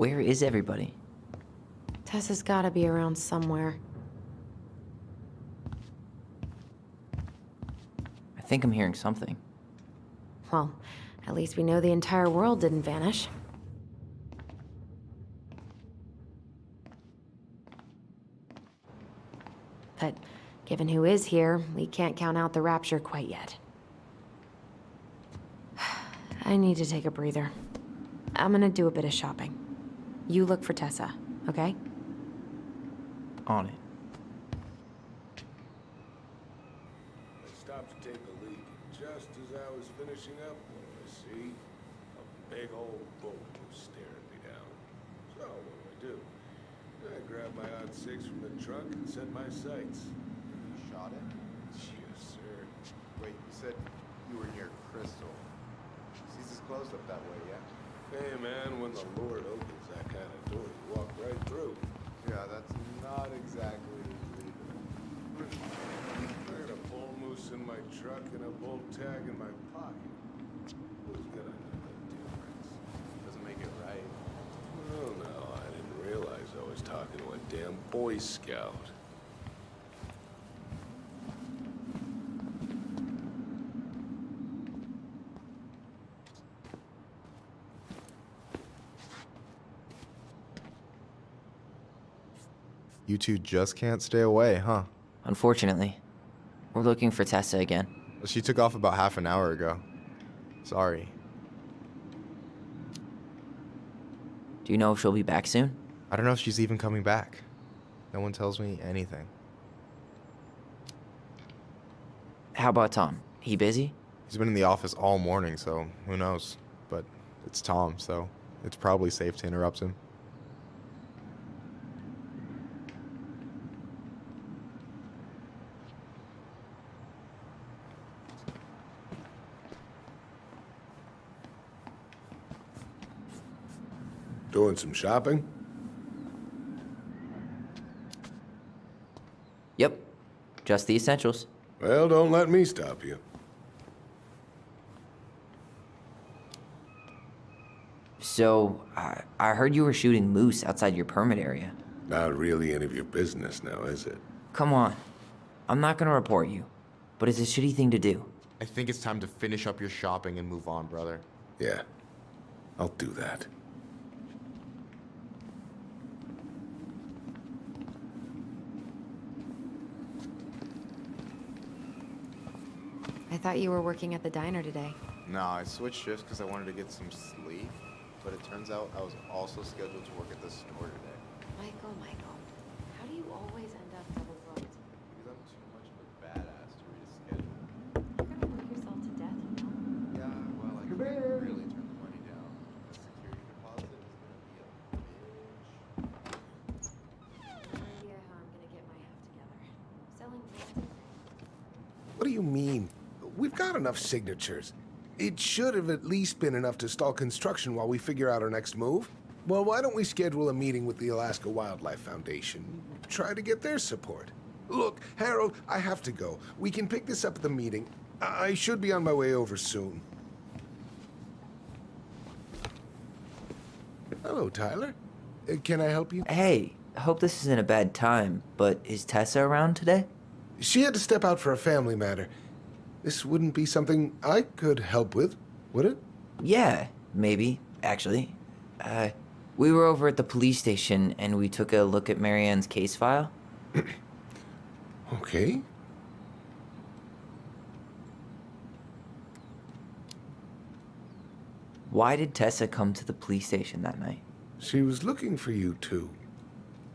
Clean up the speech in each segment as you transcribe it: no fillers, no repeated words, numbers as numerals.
Where is everybody? Tessa's gotta be around somewhere. I think I'm hearing something. Well, at least we know the entire world didn't vanish. But given who is here, we can't count out the rapture quite yet. I need to take a breather. I'm gonna do a bit of shopping. You look for Tessa, okay? On it. I stopped to take a leak, and just as I was finishing up, what do I see? A big old boat was staring me down. So, what do? I grabbed my odd six from the trunk and set my sights. You shot it? Yes, sir. Wait, you said you were near Crystal. Sees this closed up that way, yeah? Hey, man, when the Lord opens that kind of door, you walk right through. Yeah, that's not exactly legal. I got a bull moose in my truck and a bolt tag in my pocket. Who's gonna know the difference? Doesn't make it right. Oh, no, I didn't realize I was talking to a damn Boy Scout. You two just can't stay away, huh? Unfortunately, we're looking for Tessa again. She took off about half an hour ago. Sorry. Do you know if she'll be back soon? I don't know if she's even coming back. No one tells me anything. How about Tom? He busy? He's been in the office all morning, so who knows? But it's Tom, so it's probably safe to interrupt him. Doing some shopping? Yep. Just the essentials. Well, don't let me stop you. So, I heard you were shooting moose outside your permit area. Not really any of your business now, is it? Come on. I'm not gonna report you, but it's a shitty thing to do. I think it's time to finish up your shopping and move on, brother. Yeah, I'll do that. I thought you were working at the diner today. No, I switched shifts because I wanted to get some sleep, but it turns out I was also scheduled to work at the store today. Michael, how do you always end up double booked? Because I'm too much of a badass to read a schedule. You're gonna work yourself to death, you know? Yeah, well, I can't really turn the money down. The security deposit is gonna be a bitch. No idea how I'm gonna get my half together. Selling drugs. What do you mean? We've got enough signatures. It should have at least been enough to stall construction while we figure out our next move. Well, why don't we schedule a meeting with the Alaska Wildlife Foundation? Try to get their support. Look, Harold, I have to go. We can pick this up at the meeting. I should be on my way over soon. Hello, Tyler. Can I help you? Hey, I hope this isn't a bad time, but is Tessa around today? She had to step out for a family matter. This wouldn't be something I could help with, would it? Yeah, maybe, actually. We were over at the police station and we took a look at Marianne's case file. Okay. Why did Tessa come to the police station that night? She was looking for you two.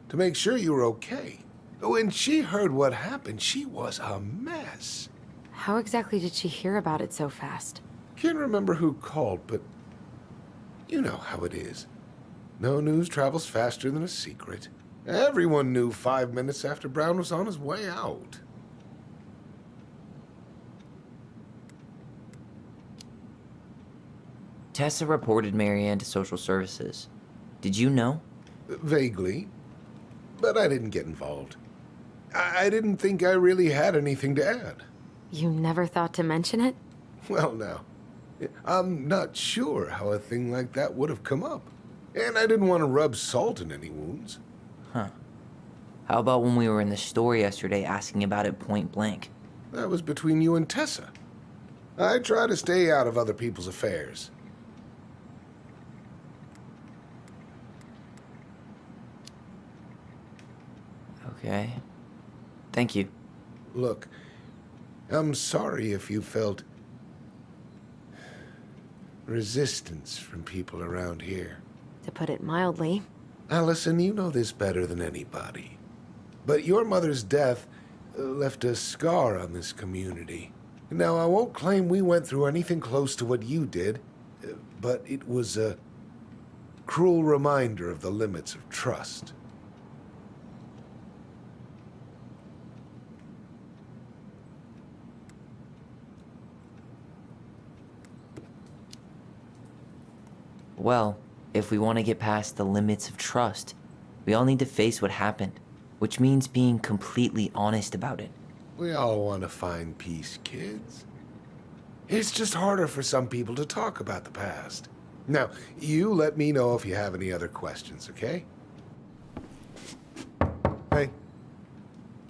To make sure you were okay. When she heard what happened, she was a mess. How exactly did she hear about it so fast? Can't remember who called, but you know how it is. No news travels faster than a secret. Everyone knew 5 minutes after Brown was on his way out. Tessa reported Marianne to social services. Did you know? Vaguely, but I didn't get involved. I didn't think I really had anything to add. You never thought to mention it? Well, now, I'm not sure how a thing like that would have come up. And I didn't want to rub salt in any wounds. Huh. How about when we were in the store yesterday asking about it point blank? That was between you and Tessa. I try to stay out of other people's affairs. Okay. Thank you. Look, I'm sorry if you felt resistance from people around here. To put it mildly. Allison, you know this better than anybody. But your mother's death left a scar on this community. Now, I won't claim we went through anything close to what you did, but it was a cruel reminder of the limits of trust. Well, if we want to get past the limits of trust, we all need to face what happened, which means being completely honest about it. We all want to find peace, kids. It's just harder for some people to talk about the past. Now, you let me know if you have any other questions, okay? Hey,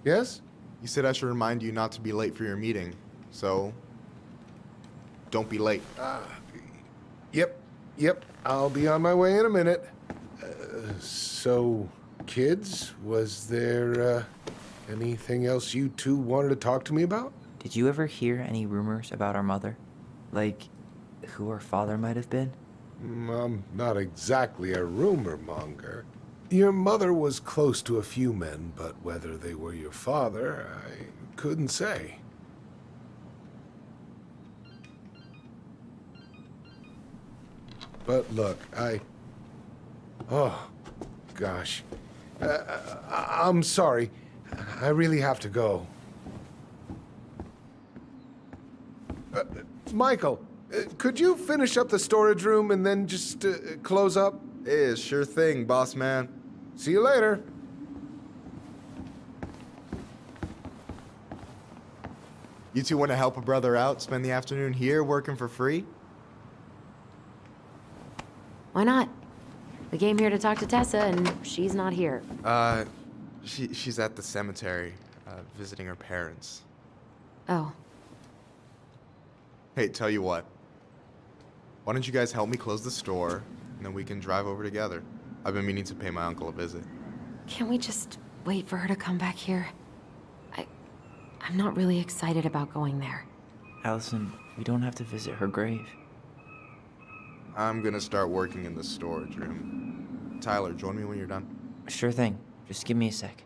Yes? you said I should remind you not to be late for your meeting, so don't be late. Yep. I'll be on my way in a minute. So, kids, was there anything else you two wanted to talk to me about? Did you ever hear any rumors about our mother? Like, who her father might have been? I'm not exactly a rumor monger. Your mother was close to a few men, but whether they were your father, I couldn't say. But look, oh, gosh. I'm sorry. I really have to go. Michael, could you finish up the storage room and then just close up? Yeah, sure thing, boss man. See you later. You two want to help a brother out, spend the afternoon here working for free? Why not? We came here to talk to Tessa, and she's not here. She's at the cemetery, visiting her parents. Oh, Hey, tell you what. Why don't you guys help me close the store, and then we can drive over together? I've been meaning to pay my uncle a visit. can't we just wait for her to come back here? I'm not really excited about going there. Allison, we don't have to visit her grave. I'm gonna start working in the storage room. Tyler, join me when you're done. Sure thing. Just give me a sec.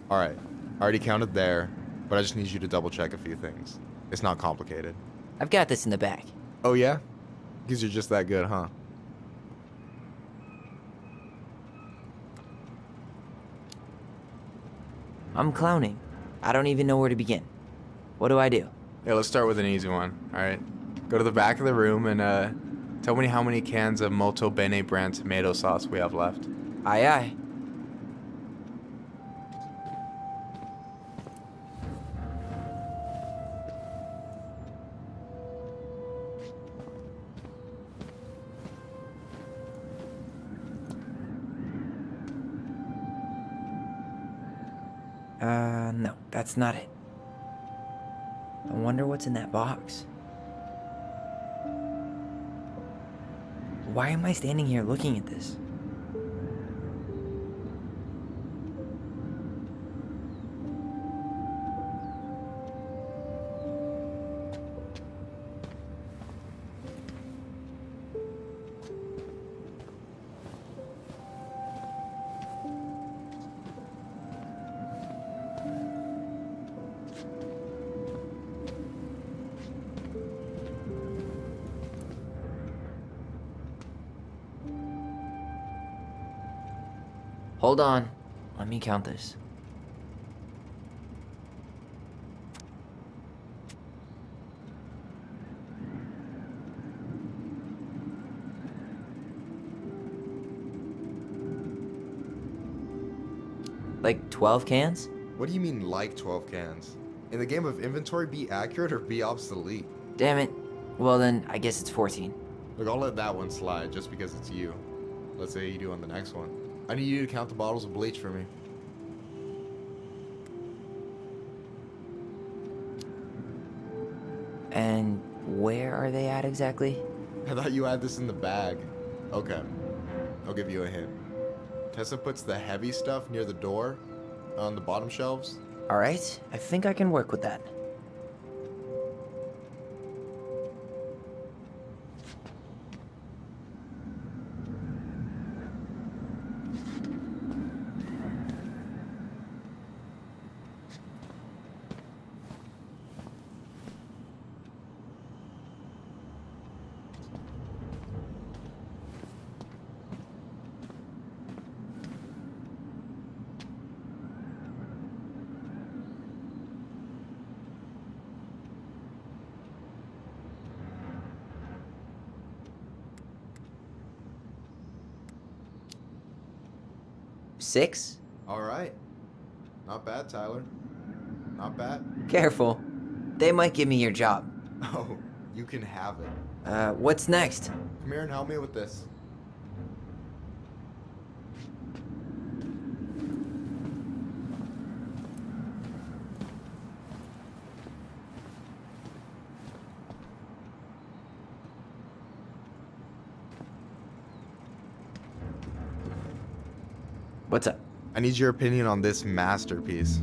All right, I already counted there, but I just need you to double check a few things. It's not complicated. I've got this in the back. Oh yeah? Because you're just that good, huh? I'm clowning. I don't even know where to begin. What do I do? Yeah, let's start with an easy one, all right? Go to the back of the room and tell me how many cans of Molto Bene brand tomato sauce we have left. Aye, aye. No, that's not it. I wonder what's in that box. Why am I standing here looking at this? Hold on. Let me count this. Like 12 cans? What do you mean like 12 cans? In the game of inventory, be accurate or be obsolete. Damn it. Well then, I guess it's 14. Look, I'll let that one slide just because it's you. Let's say you do on the next one. I need you to count the bottles of bleach for me. And where are they at exactly? I thought you had this in the bag. Okay, I'll give you a hint. Tessa puts the heavy stuff near the door on the bottom shelves. Alright, I think I can work with that. Six? All right. Not bad, Tyler. Not bad. Careful. They might give me your job. Oh, you can have it. What's next? Come here and help me with this. What's up? I need your opinion on this masterpiece.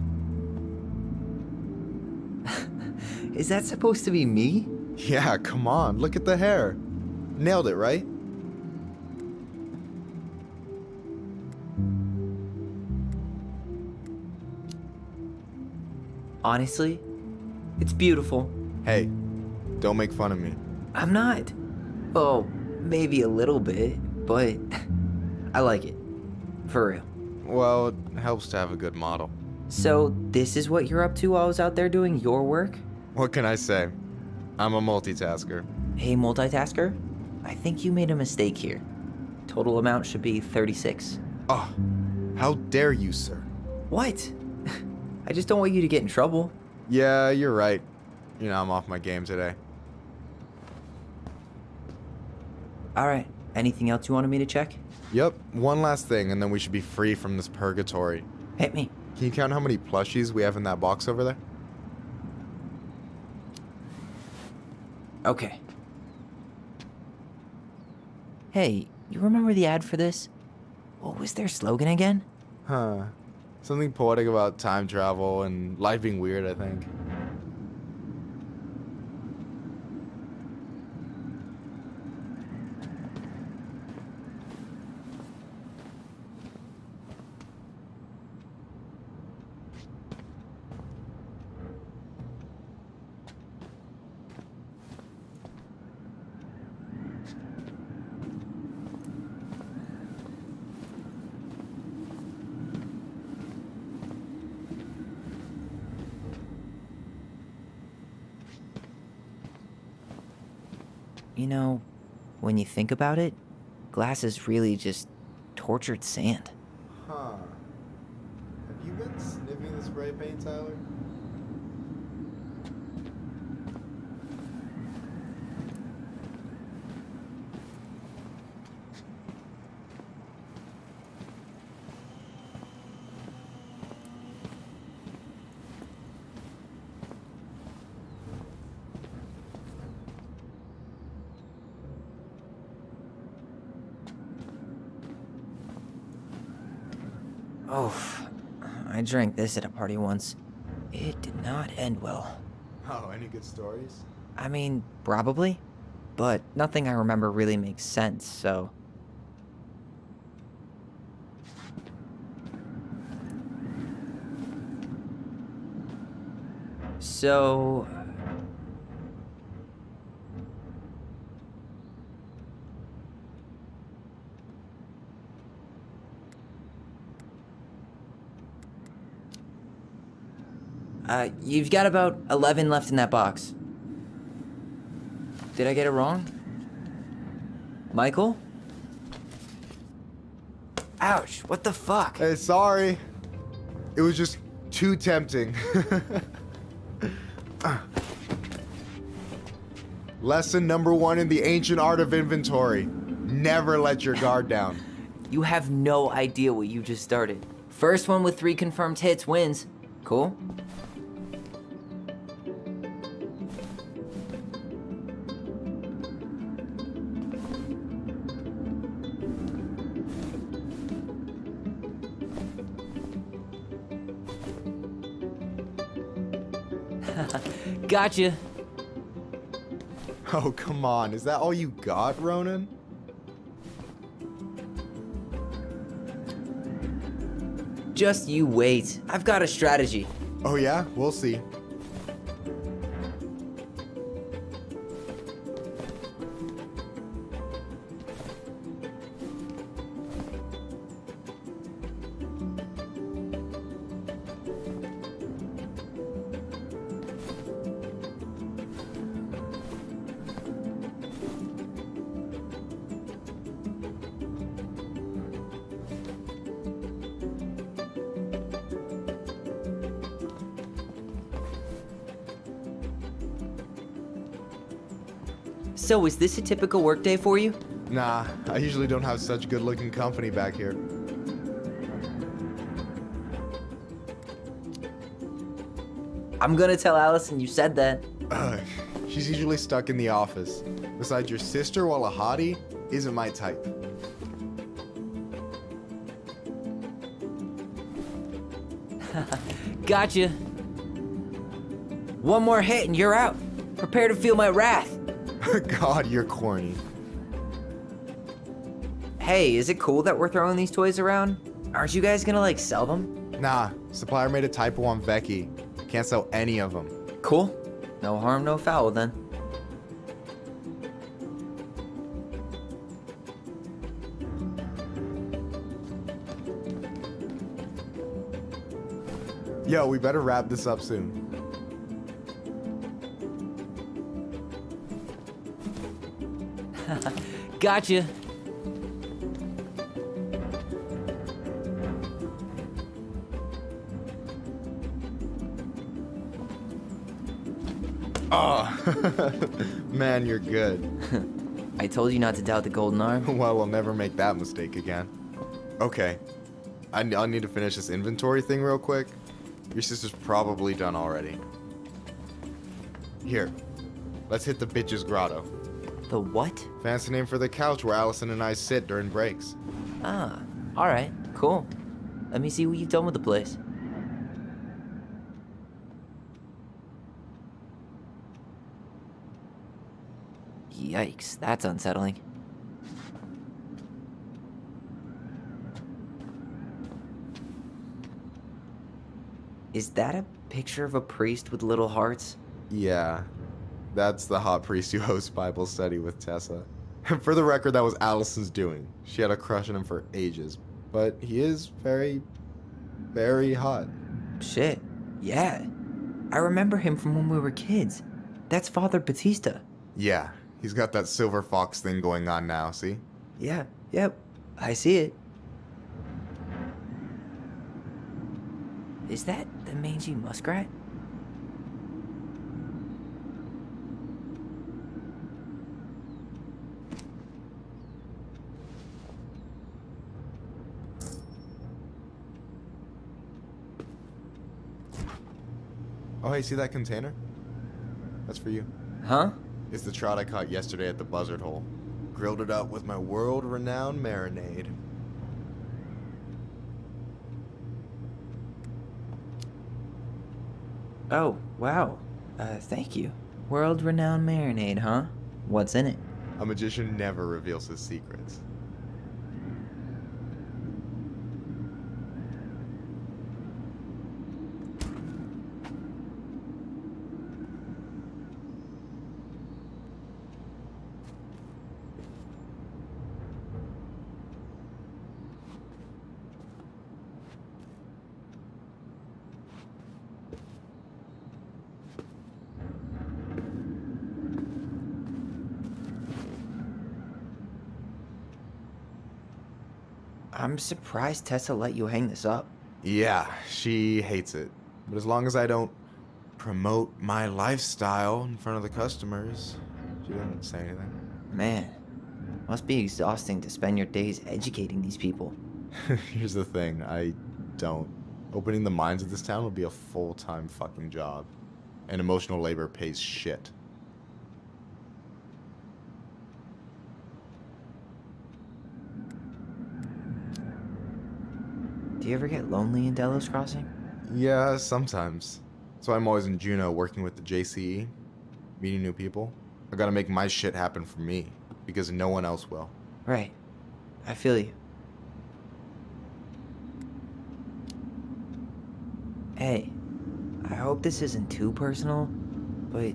Is that supposed to be me? Yeah, come on. Look at the hair. Nailed it, right? Honestly, it's beautiful. Hey, don't make fun of me. I'm not. Oh, maybe a little bit, but I like it. For real. Well, it helps to have a good model. So, this is what you're up to while I was out there doing your work? What can I say? I'm a multitasker. Hey, multitasker, I think you made a mistake here. Total amount should be 36. Oh, how dare you, sir? What? I just don't want you to get in trouble. Yeah, you're right. You know, I'm off my game today. Alright, anything else you wanted me to check? Yep, one last thing, and then we should be free from this purgatory. Hit me. Can you count how many plushies we have in that box over there? Okay. Hey, you remember the ad for this? What was their slogan again? Huh. Something poetic about time travel and life being weird, I think. You know, when you think about it, glass is really just tortured sand. Huh. Have you been sniffing the spray paint, Tyler? Oh, I drank this at a party once. It did not end well. Oh, any good stories? I mean, probably, but nothing I remember really makes sense, so... So... You've got about 11 left in that box. Did I get it wrong? Michael? Ouch, what the fuck? Hey, sorry. It was just too tempting. Lesson number 1 in the ancient art of inventory. Never let your guard down. You have no idea what you just started. First one with 3 confirmed hits wins. Cool? Gotcha. Oh, come on. Is that all you got, Ronan? Just you wait. I've got a strategy. Oh, yeah? We'll see. So, is this a typical workday for you? Nah, I usually don't have such good-looking company back here. I'm gonna tell Allison you said that. Ugh, she's usually stuck in the office. Besides, your sister, while a hottie, isn't my type. Gotcha. One more hit and you're out. Prepare to feel my wrath. God, you're corny. Hey, is it cool that we're throwing these toys around? Aren't you guys gonna, like, sell them? Nah, supplier made a typo on Vecchi. Can't sell any of them. Cool. No harm, no foul then. Yo, we better wrap this up soon. Gotcha. Man, you're good. I told you not to doubt the golden arm. Well, we'll never make that mistake again. Okay. I'll need to finish this inventory thing real quick. Your sister's probably done already. Here. Let's hit the bitch's grotto. The what? Fancy name for the couch where Allison and I sit during breaks. Ah, alright, cool. Let me see what you've done with the place. Yikes, that's unsettling. Is that a picture of a priest with little hearts? Yeah. That's the hot priest who hosts Bible study with Tessa. For the record, that was Allison's doing. She had a crush on him for ages. But he is very, very hot. Shit, yeah. I remember him from when we were kids. That's Father Batista. Yeah, he's got that silver fox thing going on now, see? Yeah, yep, I see it. Is that the mangy muskrat? Oh, hey, see that container? That's for you. Huh? It's the trout I caught yesterday at the buzzard hole. Grilled it up with my world-renowned marinade. Oh, wow. Thank you. World-renowned marinade, huh? What's in it? A magician never reveals his secrets. I'm surprised Tessa let you hang this up. Yeah, she hates it. But as long as I don't promote my lifestyle in front of the customers, she doesn't say anything. Man, must be exhausting to spend your days educating these people. Here's the thing, I don't. Opening the mines of this town would be a full-time fucking job. And emotional labor pays shit. Do you ever get lonely in Delos Crossing? Yeah, sometimes. So I'm always in Juneau working with the JCE, meeting new people. I gotta make my shit happen for me, because no one else will. Right. I feel you. Hey, I hope this isn't too personal, but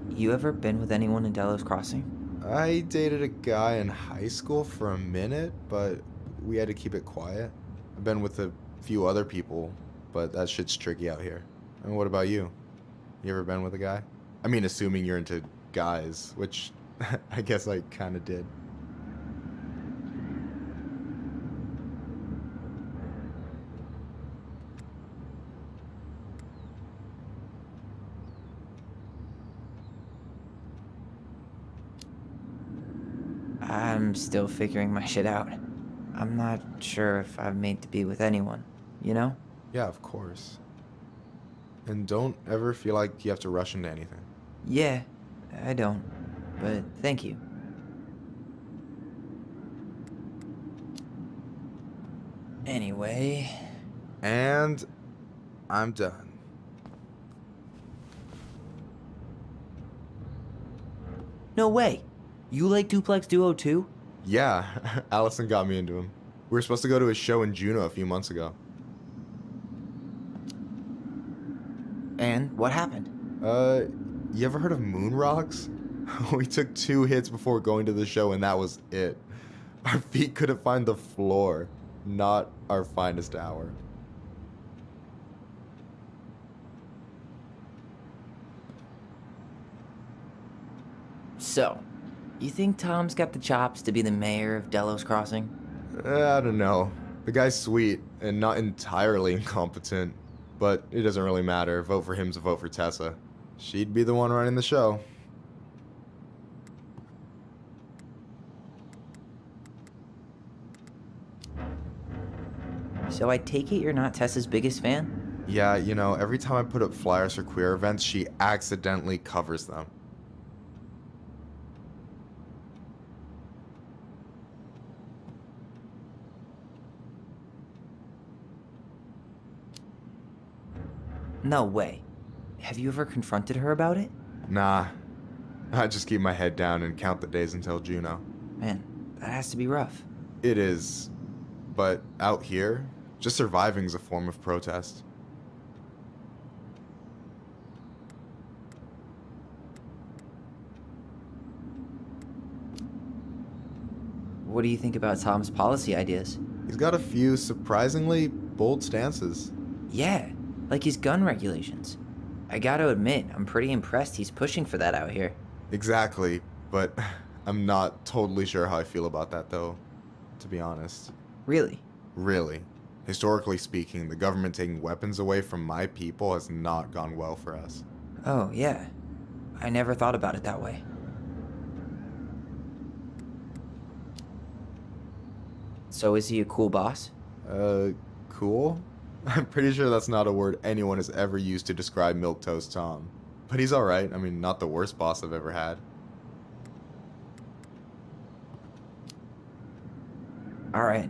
you ever been with anyone in Delos Crossing? I dated a guy in high school for a minute, but we had to keep it quiet. I've been with a few other people, but that shit's tricky out here. And what about you? You ever been with a guy? I mean, assuming you're into guys, which I guess I kind of did. I'm still figuring my shit out. I'm not sure if I'm made to be with anyone, you know? Yeah, of course. And don't ever feel like you have to rush into anything. Yeah, I don't. But thank you. Anyway, And I'm done. no way. You like Duplex Duo too? Yeah, Allison got me into him. We were supposed to go to a show in Juneau a few months ago. And what happened? You ever heard of moon rocks? We took 2 hits before going to the show and that was it. Our feet couldn't find the floor. Not our finest hour. So, you think Tom's got the chops to be the mayor of Delos Crossing? I don't know. The guy's sweet and not entirely incompetent. But it doesn't really matter. Vote for him's a vote for Tessa. She'd be the one running the show. So I take it you're not Tessa's biggest fan? Yeah, you know, every time I put up flyers for queer events, she accidentally covers them. No way. Have you ever confronted her about it? Nah, I just keep my head down and count the days until Juneau. Man, that has to be rough. It is, but out here, just surviving is a form of protest. What do you think about Tom's policy ideas? He's got a few surprisingly bold stances. Yeah, like his gun regulations. I gotta admit, I'm pretty impressed he's pushing for that out here. Exactly, but I'm not totally sure how I feel about that though, to be honest. Really? Really. Historically speaking, the government taking weapons away from my people has not gone well for us. Oh, yeah. I never thought about it that way. So is he a cool boss? Cool? I'm pretty sure that's not a word anyone has ever used to describe Milquetoast Tom. But he's alright. I mean, not the worst boss I've ever had. Alright.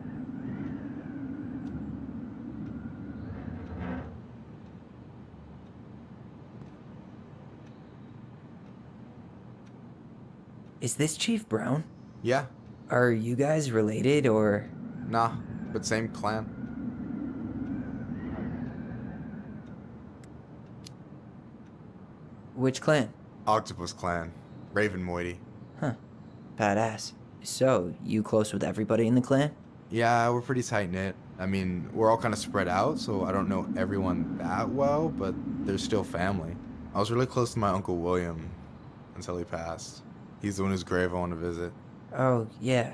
Is this Chief Brown? Yeah, Are you guys related, or...? nah, but same clan. Which clan? Octopus clan. Raven Moiety. Huh. Badass. So, you close with everybody in the clan? Yeah, we're pretty tight-knit. I mean, we're all kind of spread out, so I don't know everyone that well, but they're still family. I was really close to my Uncle William until he passed. He's the one whose grave I want to visit. Oh, yeah.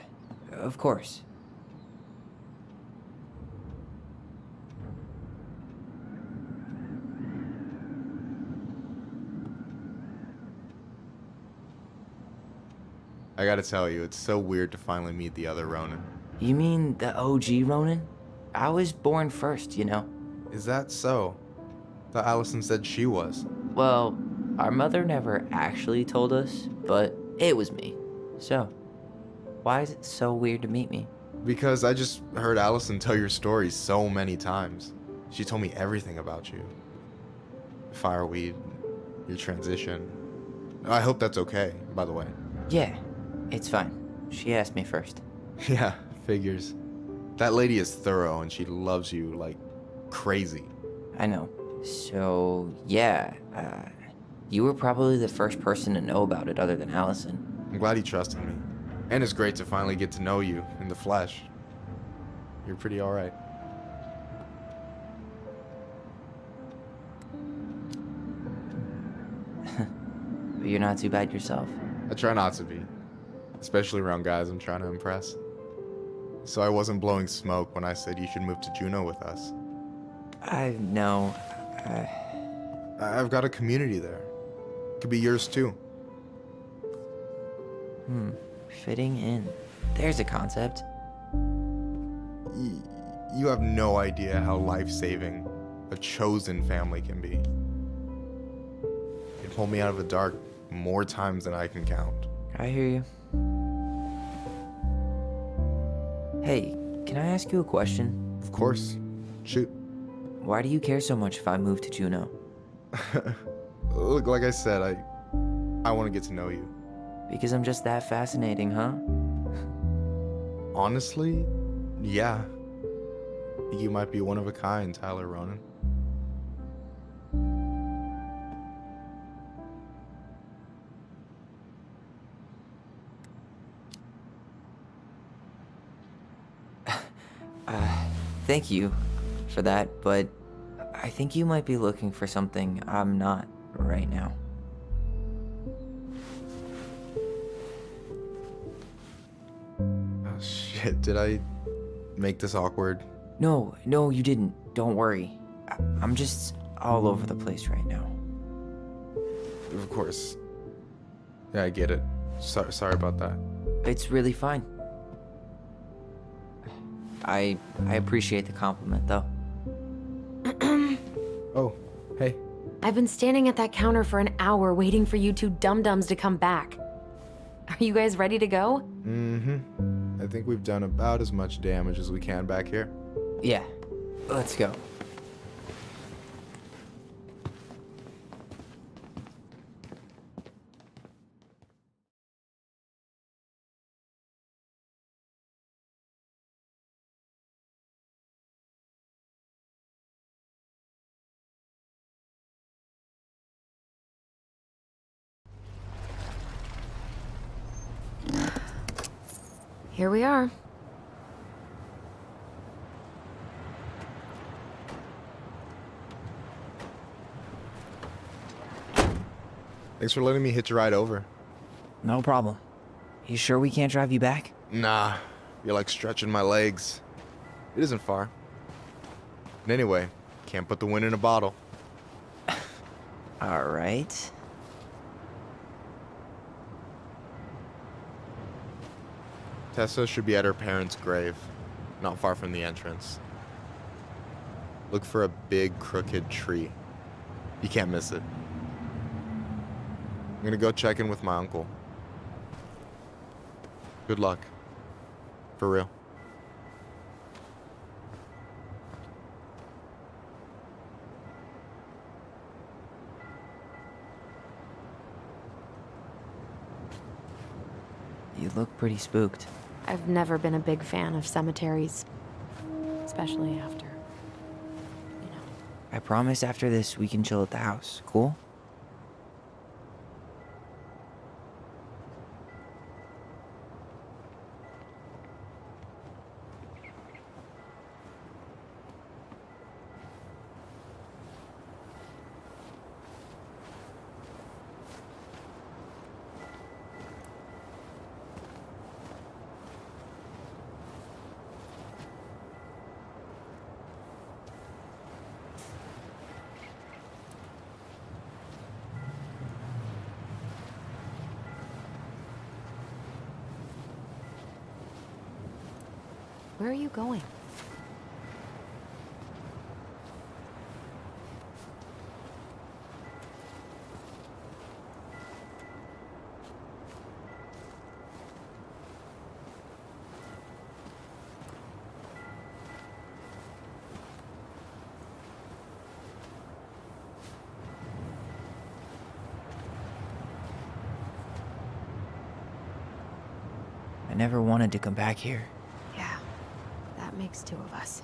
Of course. I gotta tell you, it's so weird to finally meet the other Ronin. You mean the OG Ronin? I was born first, you know. Is that so? Thought Allison said she was. Well, our mother never actually told us, but it was me. So, why is it so weird to meet me? Because I just heard Allison tell your story so many times. She told me everything about you. Fireweed, your transition. I hope that's okay, by the way. Yeah, it's fine. She asked me first. Yeah, figures. That lady is thorough and she loves you like crazy. I know. So, yeah, you were probably the first person to know about it other than Allison. I'm glad he trusted me. And it's great to finally get to know you in the flesh. You're pretty alright. But you're not too bad yourself. I try not to be. Especially around guys I'm trying to impress. So I wasn't blowing smoke when I said you should move to Juneau with us. I know. I've got a community there. Could be yours too. Fitting in. There's a concept. You have no idea how life-saving a chosen family can be. It pulled me out of the dark more times than I can count. I hear you. Hey, can I ask you a question? Of course. Shoot. Why do you care so much if I move to Juneau? Look, like I said, I want to get to know you. Because I'm just that fascinating, huh? Honestly, yeah. You might be one of a kind, Tyler Ronan. Thank you for that, but I think you might be looking for something I'm not right now. Oh, shit, did I make this awkward? No, you didn't. Don't worry. I'm just all over the place right now. Of course. Yeah, I get it. Sorry about that. It's really fine. I appreciate the compliment, though. Oh, hey. I've been standing at that counter for an hour waiting for you two dum-dums to come back. Are you guys ready to go? Mm-hmm. I think we've done about as much damage as we can back here. Yeah, let's go. Here we are. Thanks for letting me hitch a ride over. No problem. You sure we can't drive you back? Nah, you're like stretching my legs. It isn't far. And anyway, can't put the wind in a bottle. All right. Tessa should be at her parents' grave, not far from the entrance. Look for a big crooked tree. You can't miss it. I'm gonna go check in with my uncle. Good luck. For real. You look pretty spooked. I've never been a big fan of cemeteries, especially after, you know. I promise after this we can chill at the house. Cool? Where are you going? I never wanted to come back here. Yeah, that makes two of us.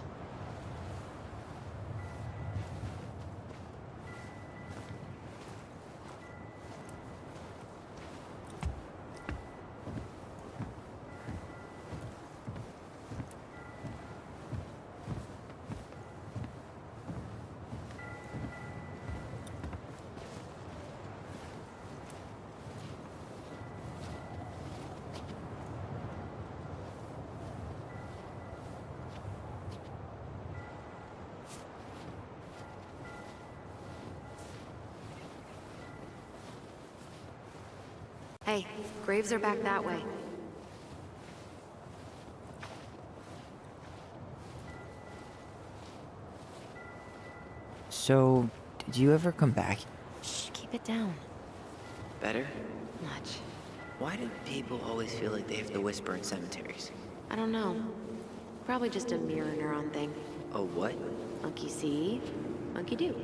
Hey, graves are back that way. So, did you ever come back? Shh, keep it down. Better? Much. Why do people always feel like they have to whisper in cemeteries? I don't know. Probably just a mirror neuron thing. Oh, what? Monkey see, monkey do.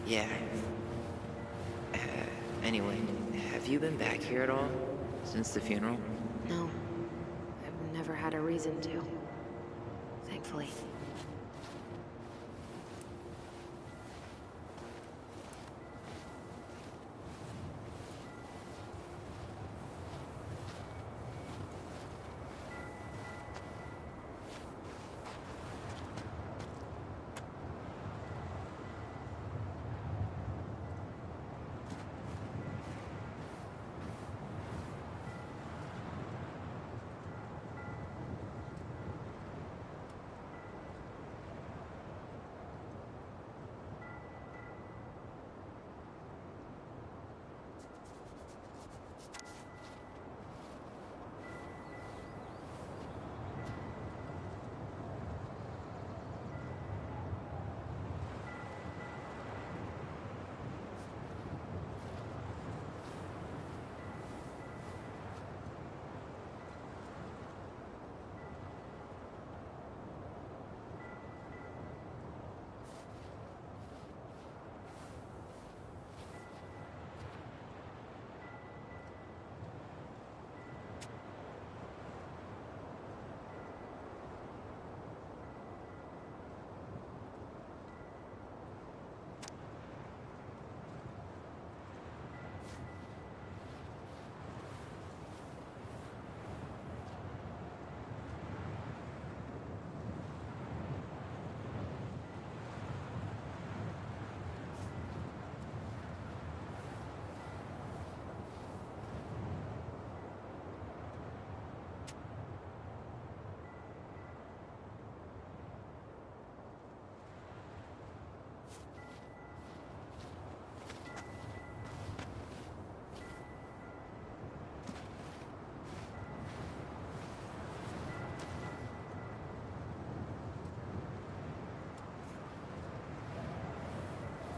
Yeah. Anyway, have you been back here at all? Since the funeral? No, I've never had a reason to. Thankfully.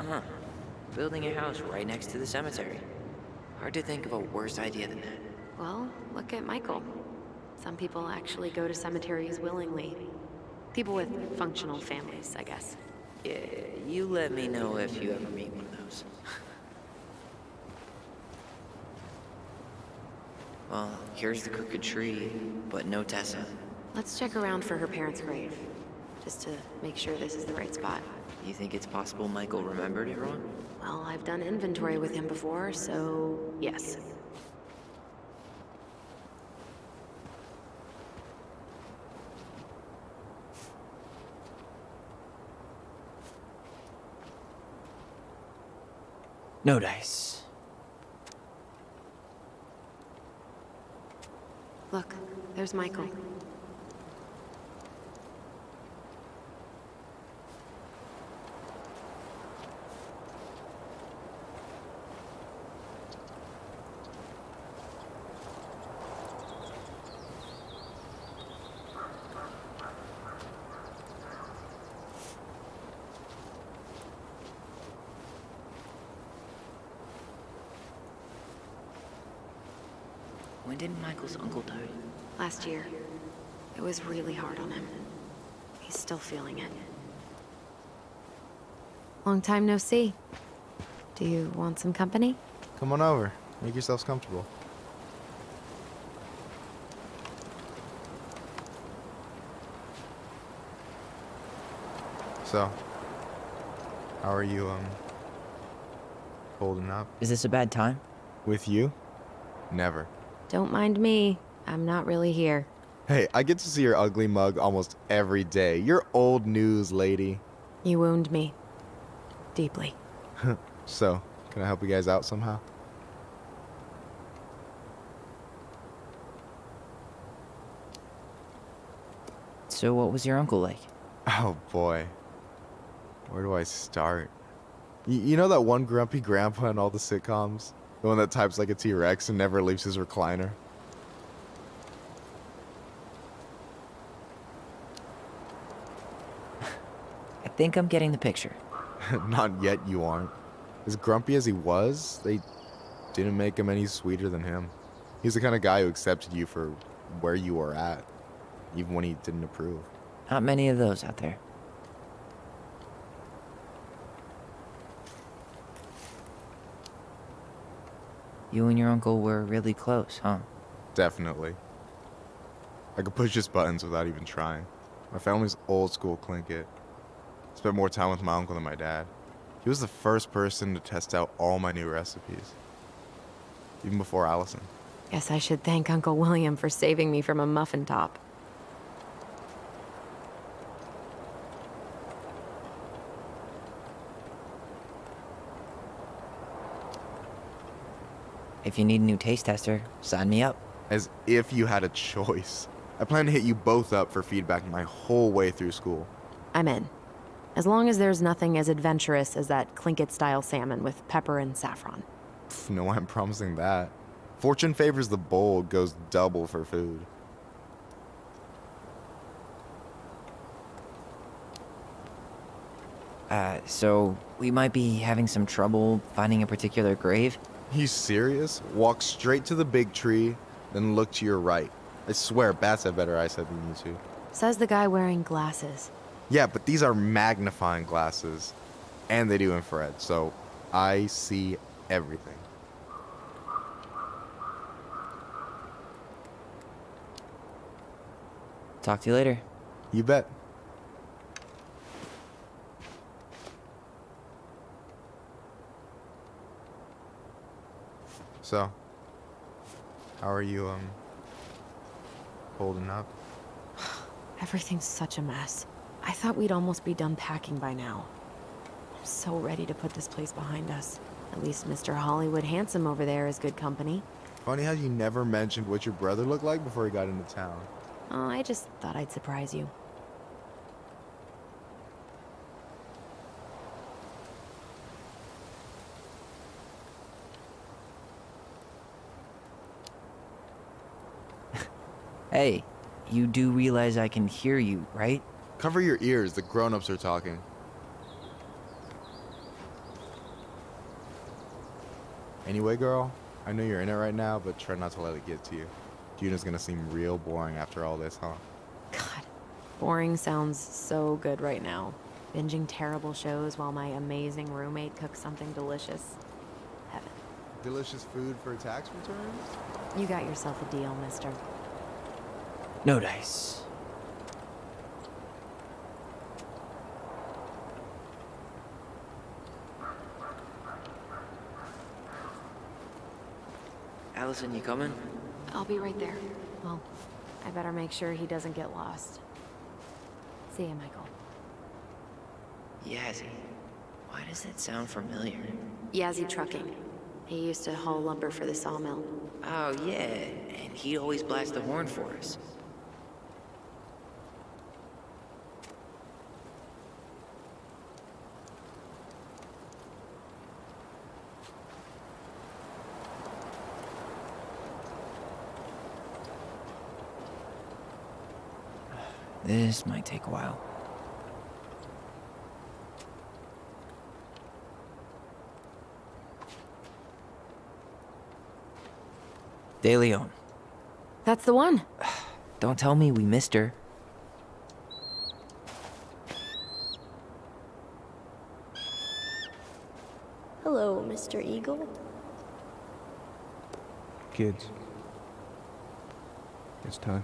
Huh. Building a house right next to the cemetery. Hard to think of a worse idea than that. Well, look at Michael. Some people actually go to cemeteries willingly. People with functional families, I guess. Yeah, you let me know if you ever meet one of those. Well, here's the crooked tree, but no Tessa. Let's check around for her parents' grave, just to make sure this is the right spot. You think it's possible Michael remembered it wrong? Well, I've done inventory with him before, so yes. No dice. Look, there's Michael. When did Michael's uncle die? Last year. It was really hard on him. He's still feeling it. Long time no see. Do you want some company? Come on over. Make yourselves comfortable. So, how are you, holding up? Is this a bad time? With you? Never. Don't mind me. I'm not really here. Hey, I get to see your ugly mug almost every day. You're old news, lady. You wound me. Deeply. So, can I help you guys out somehow? So what was your uncle like? Oh boy. Where do I start? You know that one grumpy grandpa in all the sitcoms? The one that types like a T-Rex and never leaves his recliner? I think I'm getting the picture. Not yet, you aren't. As grumpy as he was, they didn't make him any sweeter than him. He's the kind of guy who accepted you for where you were at, even when he didn't approve. Not many of those out there. You and your uncle were really close, huh? Definitely. I could push his buttons without even trying. My family's old school Clinkit. Spent more time with my uncle than my dad. He was the first person to test out all my new recipes. Even before Allison. Guess I should thank Uncle William for saving me from a muffin top. If you need a new taste tester, sign me up. As if you had a choice. I plan to hit you both up for feedback my whole way through school. I'm in. As long as there's nothing as adventurous as that Clinkit-style salmon with pepper and saffron. Pff, no, I'm promising that. Fortune favors the bold, goes double for food. So we might be having some trouble finding a particular grave? You serious? Walk straight to the big tree, then look to your right. I swear, bats have better eyesight than you two. Says the guy wearing glasses. Yeah, but these are magnifying glasses. And they do infrared, so I see everything. Talk to you later. You bet. So, how are you, holding up? Everything's such a mess. I thought we'd almost be done packing by now. I'm so ready to put this place behind us. At least Mr. Hollywood Handsome over there is good company. Funny how you never mentioned what your brother looked like before he got into town. Oh, I just thought I'd surprise you. Hey, you do realize I can hear you, right? Cover your ears, the grown-ups are talking. Anyway, girl, I know you're in it right now, but try not to let it get to you. Juna's gonna seem real boring after all this, huh? God, boring sounds so good right now. Binging terrible shows while my amazing roommate cooks something delicious. Heaven. Delicious food for tax returns? You got yourself a deal, mister. No dice. Allison, you coming? I'll be right there. Well, I better make sure he doesn't get lost. See ya, Michael. Yazzie. Why does that sound familiar? Yazzie Trucking. He used to haul lumber for the sawmill. Oh, yeah. And he'd always blast the horn for us. This might take a while. De Leon. That's the one. Don't tell me we missed her. Hello, Mr. Eagle. Kids, it's time.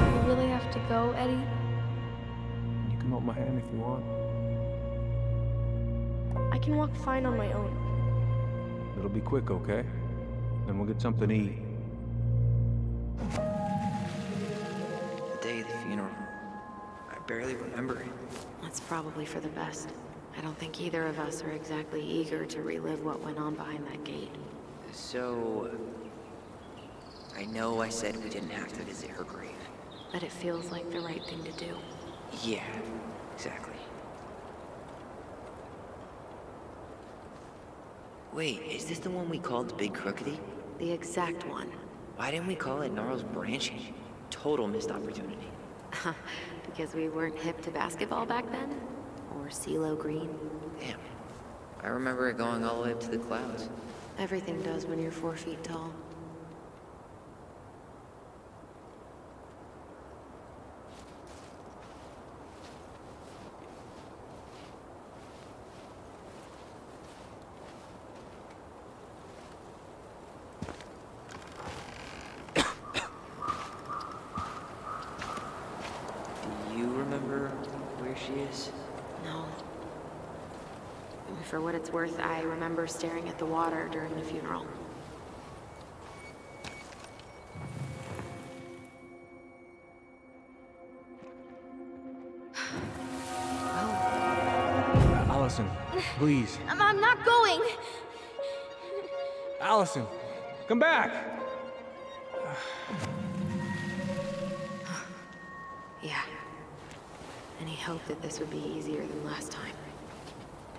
You really have to go, Eddie? You can hold my hand if you want. I can walk fine on my own. It'll be quick, okay? Then we'll get something to eat. The day of the funeral. I barely remember it. That's probably for the best. I don't think either of us are exactly eager to relive what went on behind that gate. So... I know I said we didn't have to visit her grave. But it feels like the right thing to do. Yeah, exactly. Wait, is this the one we called the Big Crookedy? The exact one. Why didn't we call it Gnarls Branching? Total missed opportunity. Because we weren't hip to basketball back then? Or CeeLo Green? Damn. I remember it going all the way up to the clouds. Everything does when you're 4 feet tall. Do you remember where she is? No. For what it's worth, I remember staring at the water during the funeral. Allison, please. I'm not going! Allison, come back! Yeah. Any hope that this would be easier than last time?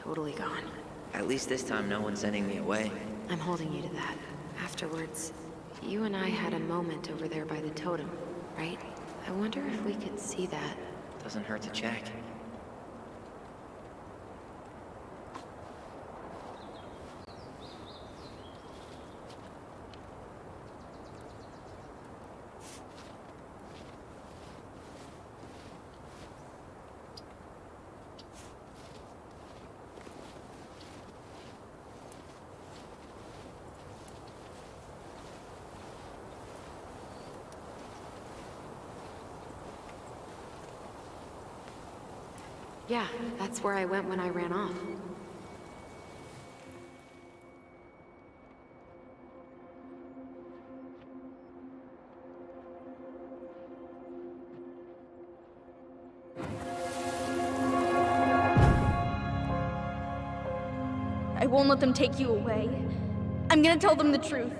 Totally gone. At least this time no one's sending me away. I'm holding you to that. Afterwards, you and I had a moment over there by the totem, right? I wonder if we could see that. Doesn't hurt to check. Yeah, that's where I went when I ran off. I won't let them take you away. I'm gonna tell them the truth.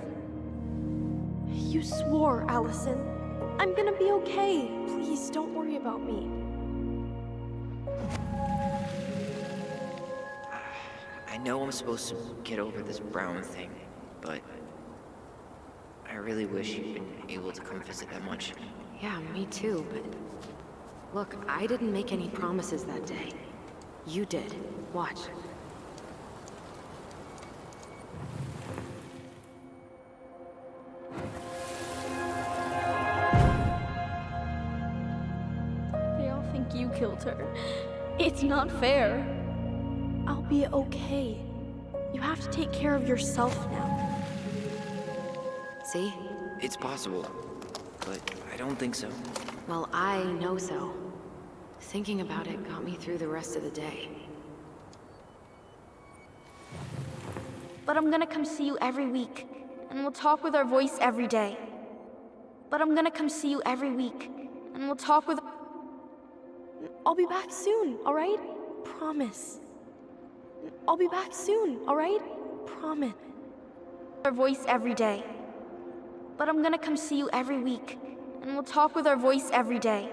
You swore, Allison. I'm gonna be okay. Please, don't worry about me. I know I'm supposed to get over this Brown thing, but I really wish you'd been able to come visit that much. Yeah, me too, but... Look, I didn't make any promises that day. You did. Watch. They all think you killed her. It's not fair. I'll be okay. You have to take care of yourself now. See? It's possible, but I don't think so. Well, I know so. Thinking about it got me through the rest of the day. But I'm gonna come see you every week, and we'll talk with our voice every day. But I'm gonna come see you every week, and we'll talk with... I'll be back soon, alright? Promise. I'll be back soon, alright? Promise. Our voice every day. But I'm gonna come see you every week, and we'll talk with our voice every day.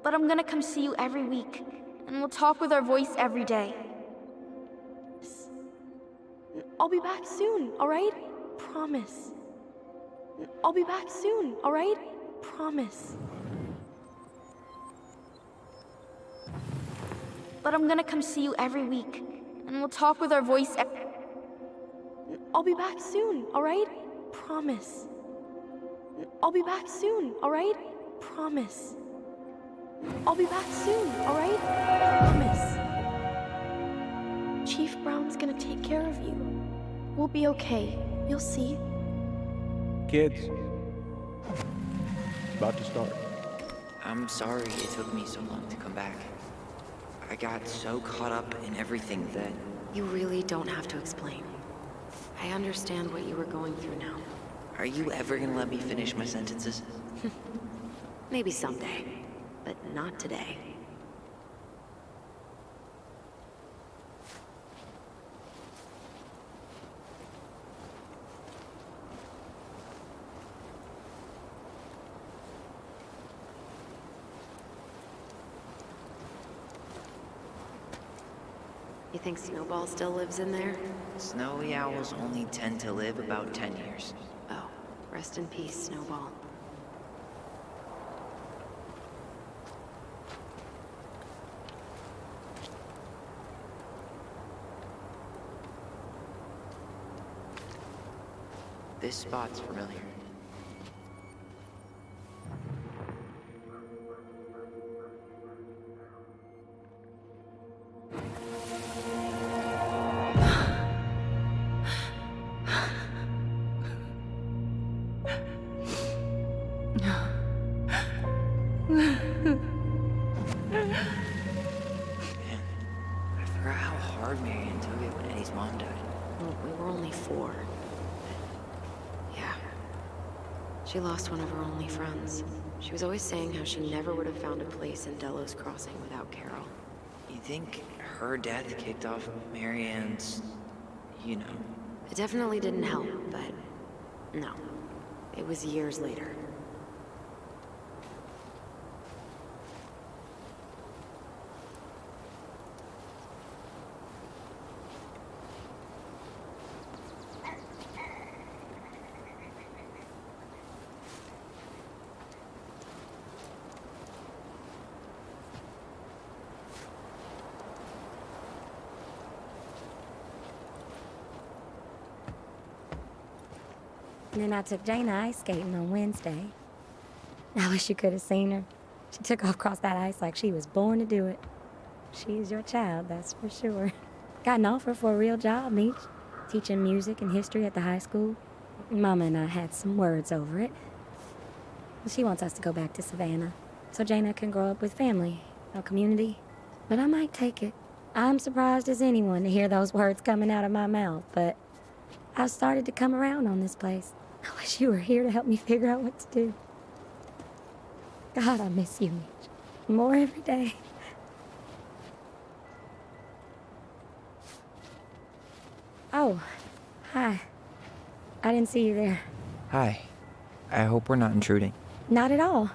But I'm gonna come see you every week, and we'll talk with our voice every day. I'll be back soon, alright? Promise. I'll be back soon, alright? Promise. But I'm gonna come see you every week, and we'll talk with our voice. I'll be back soon, alright? Promise. I'll be back soon, alright? Promise. I'll be back soon, alright? Promise. Chief Brown's gonna take care of you. We'll be okay. You'll see. Kids. About to start. I'm sorry it took me so long to come back. I got so caught up in everything that... You really don't have to explain. I understand what you were going through now. Are you ever gonna let me finish my sentences? Maybe someday, but not today. You think Snowball still lives in there? Snowy owls only tend to live about 10 years. Oh, rest in peace, Snowball. This spot's familiar. Man, I forgot how hard Marianne took it when Eddie's mom died. Well, we were only 4. Yeah. She lost one of her only friends. She was always saying how she never would have found a place in Delos Crossing without Carol. You think her death kicked off Marianne's, you know... It definitely didn't help, but no. It was years later. And then I took Jaina ice skating on Wednesday. I wish you could have seen her. She took off across that ice like she was born to do it. She's your child, that's for sure. Got an offer for a real job, Meech. Teaching music and history at the high school. Mama and I had some words over it. She wants us to go back to Savannah, so Jaina can grow up with family, a community. But I might take it. I'm surprised as anyone to hear those words coming out of my mouth, but I've started to come around on this place. I wish you were here to help me figure out what to do. God, I miss you, Mitch. More every day. Oh, hi. I didn't see you there. Hi. I hope we're not intruding. Not at all.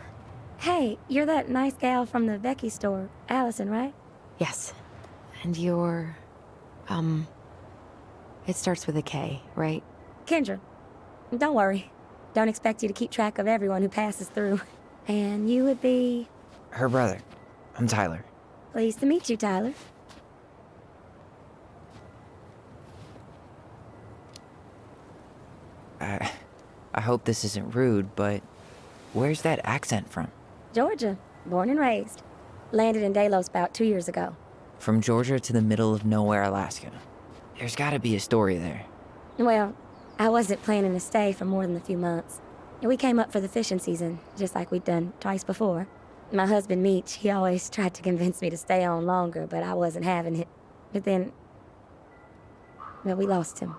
Hey, you're that nice gal from the Becky store, Allison, right? Yes. And you're... It starts with a K, right? Kendra. Don't worry. Don't expect you to keep track of everyone who passes through. And you would be... Her brother. I'm Tyler. Pleased to meet you, Tyler. I hope this isn't rude, but where's that accent from? Georgia. Born and raised. Landed in Delos about 2 years ago. From Georgia to the middle of nowhere, Alaska. There's gotta be a story there. Well, I wasn't planning to stay for more than a few months. We came up for the fishing season, just like we'd done twice before. My husband, Meech, he always tried to convince me to stay on longer, but I wasn't having it. But then... well, we lost him.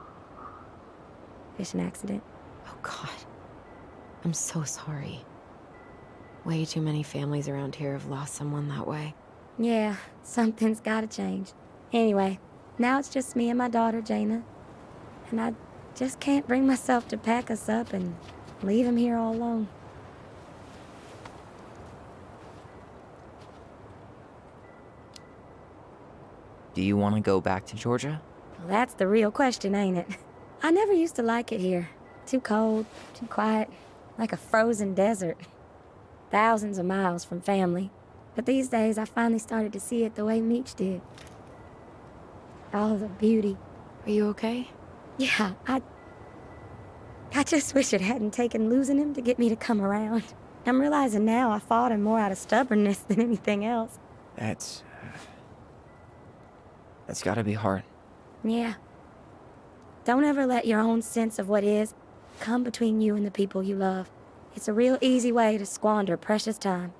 Fishing accident. Oh, God. I'm so sorry. Way too many families around here have lost someone that way. Yeah, something's gotta change. Anyway, now it's just me and my daughter, Jaina. And I just can't bring myself to pack us up and leave him here all alone. Do you want to go back to Georgia? Well, that's the real question, ain't it? I never used to like it here. Too cold, too quiet, like a frozen desert. Thousands of miles from family. But these days, I finally started to see it the way Meech did. All the beauty. Are you okay? Yeah, I just wish it hadn't taken losing him to get me to come around. I'm realizing now I fought him more out of stubbornness than anything else. That's gotta be hard. Yeah. Don't ever let your own sense of what is come between you and the people you love. It's a real easy way to squander precious time.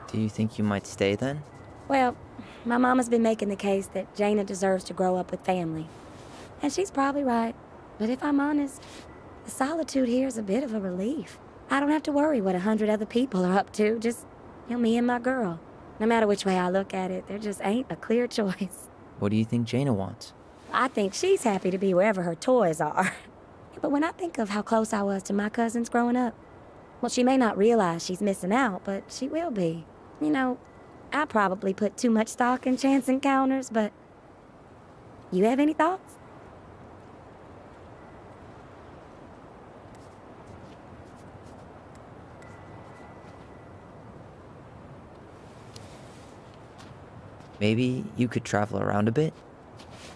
Do you think you might stay then? Well, my mama's been making the case that Jaina deserves to grow up with family. And she's probably right. But if I'm honest, the solitude here is a bit of a relief. I don't have to worry what 100 other people are up to, just, me and my girl. No matter which way I look at it, there just ain't a clear choice. What do you think Jaina wants? I think she's happy to be wherever her toys are. But when I think of how close I was to my cousins growing up, well, she may not realize she's missing out, but she will be. I probably put too much stock in chance encounters, but you have any thoughts? Maybe you could travel around a bit,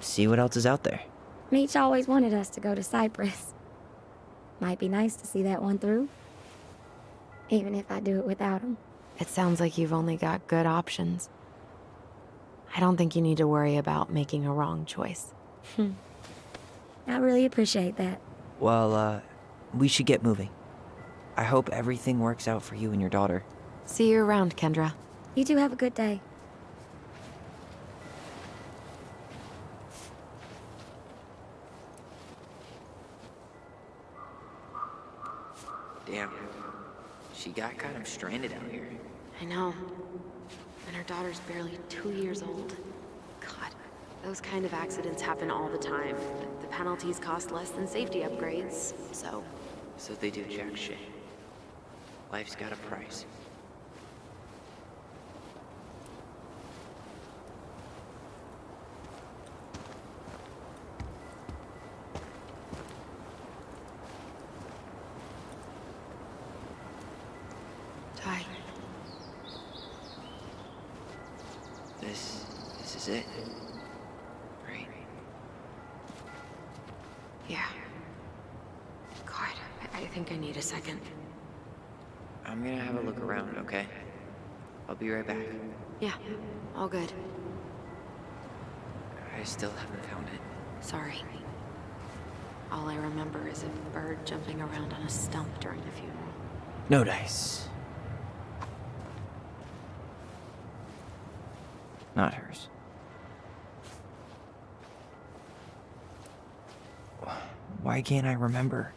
see what else is out there. Meech always wanted us to go to Cyprus. Might be nice to see that one through, even if I do it without him. It sounds like you've only got good options. I don't think you need to worry about making a wrong choice. I really appreciate that. Well, we should get moving. I hope everything works out for you and your daughter. See you around, Kendra. You two have a good day. Damn. She got kind of stranded out here. I know. And her daughter's barely 2 years old. God, those kind of accidents happen all the time. The penalties cost less than safety upgrades, so... So they do jack shit. Life's got a price. Ty, This is it. Right? yeah. God, I think I need a second. I'm gonna have a look around, okay? I'll be right back. Yeah, all good. I still haven't found it. Sorry. All I remember is a bird jumping around on a stump during the funeral. No dice. Not hers. Why can't I remember?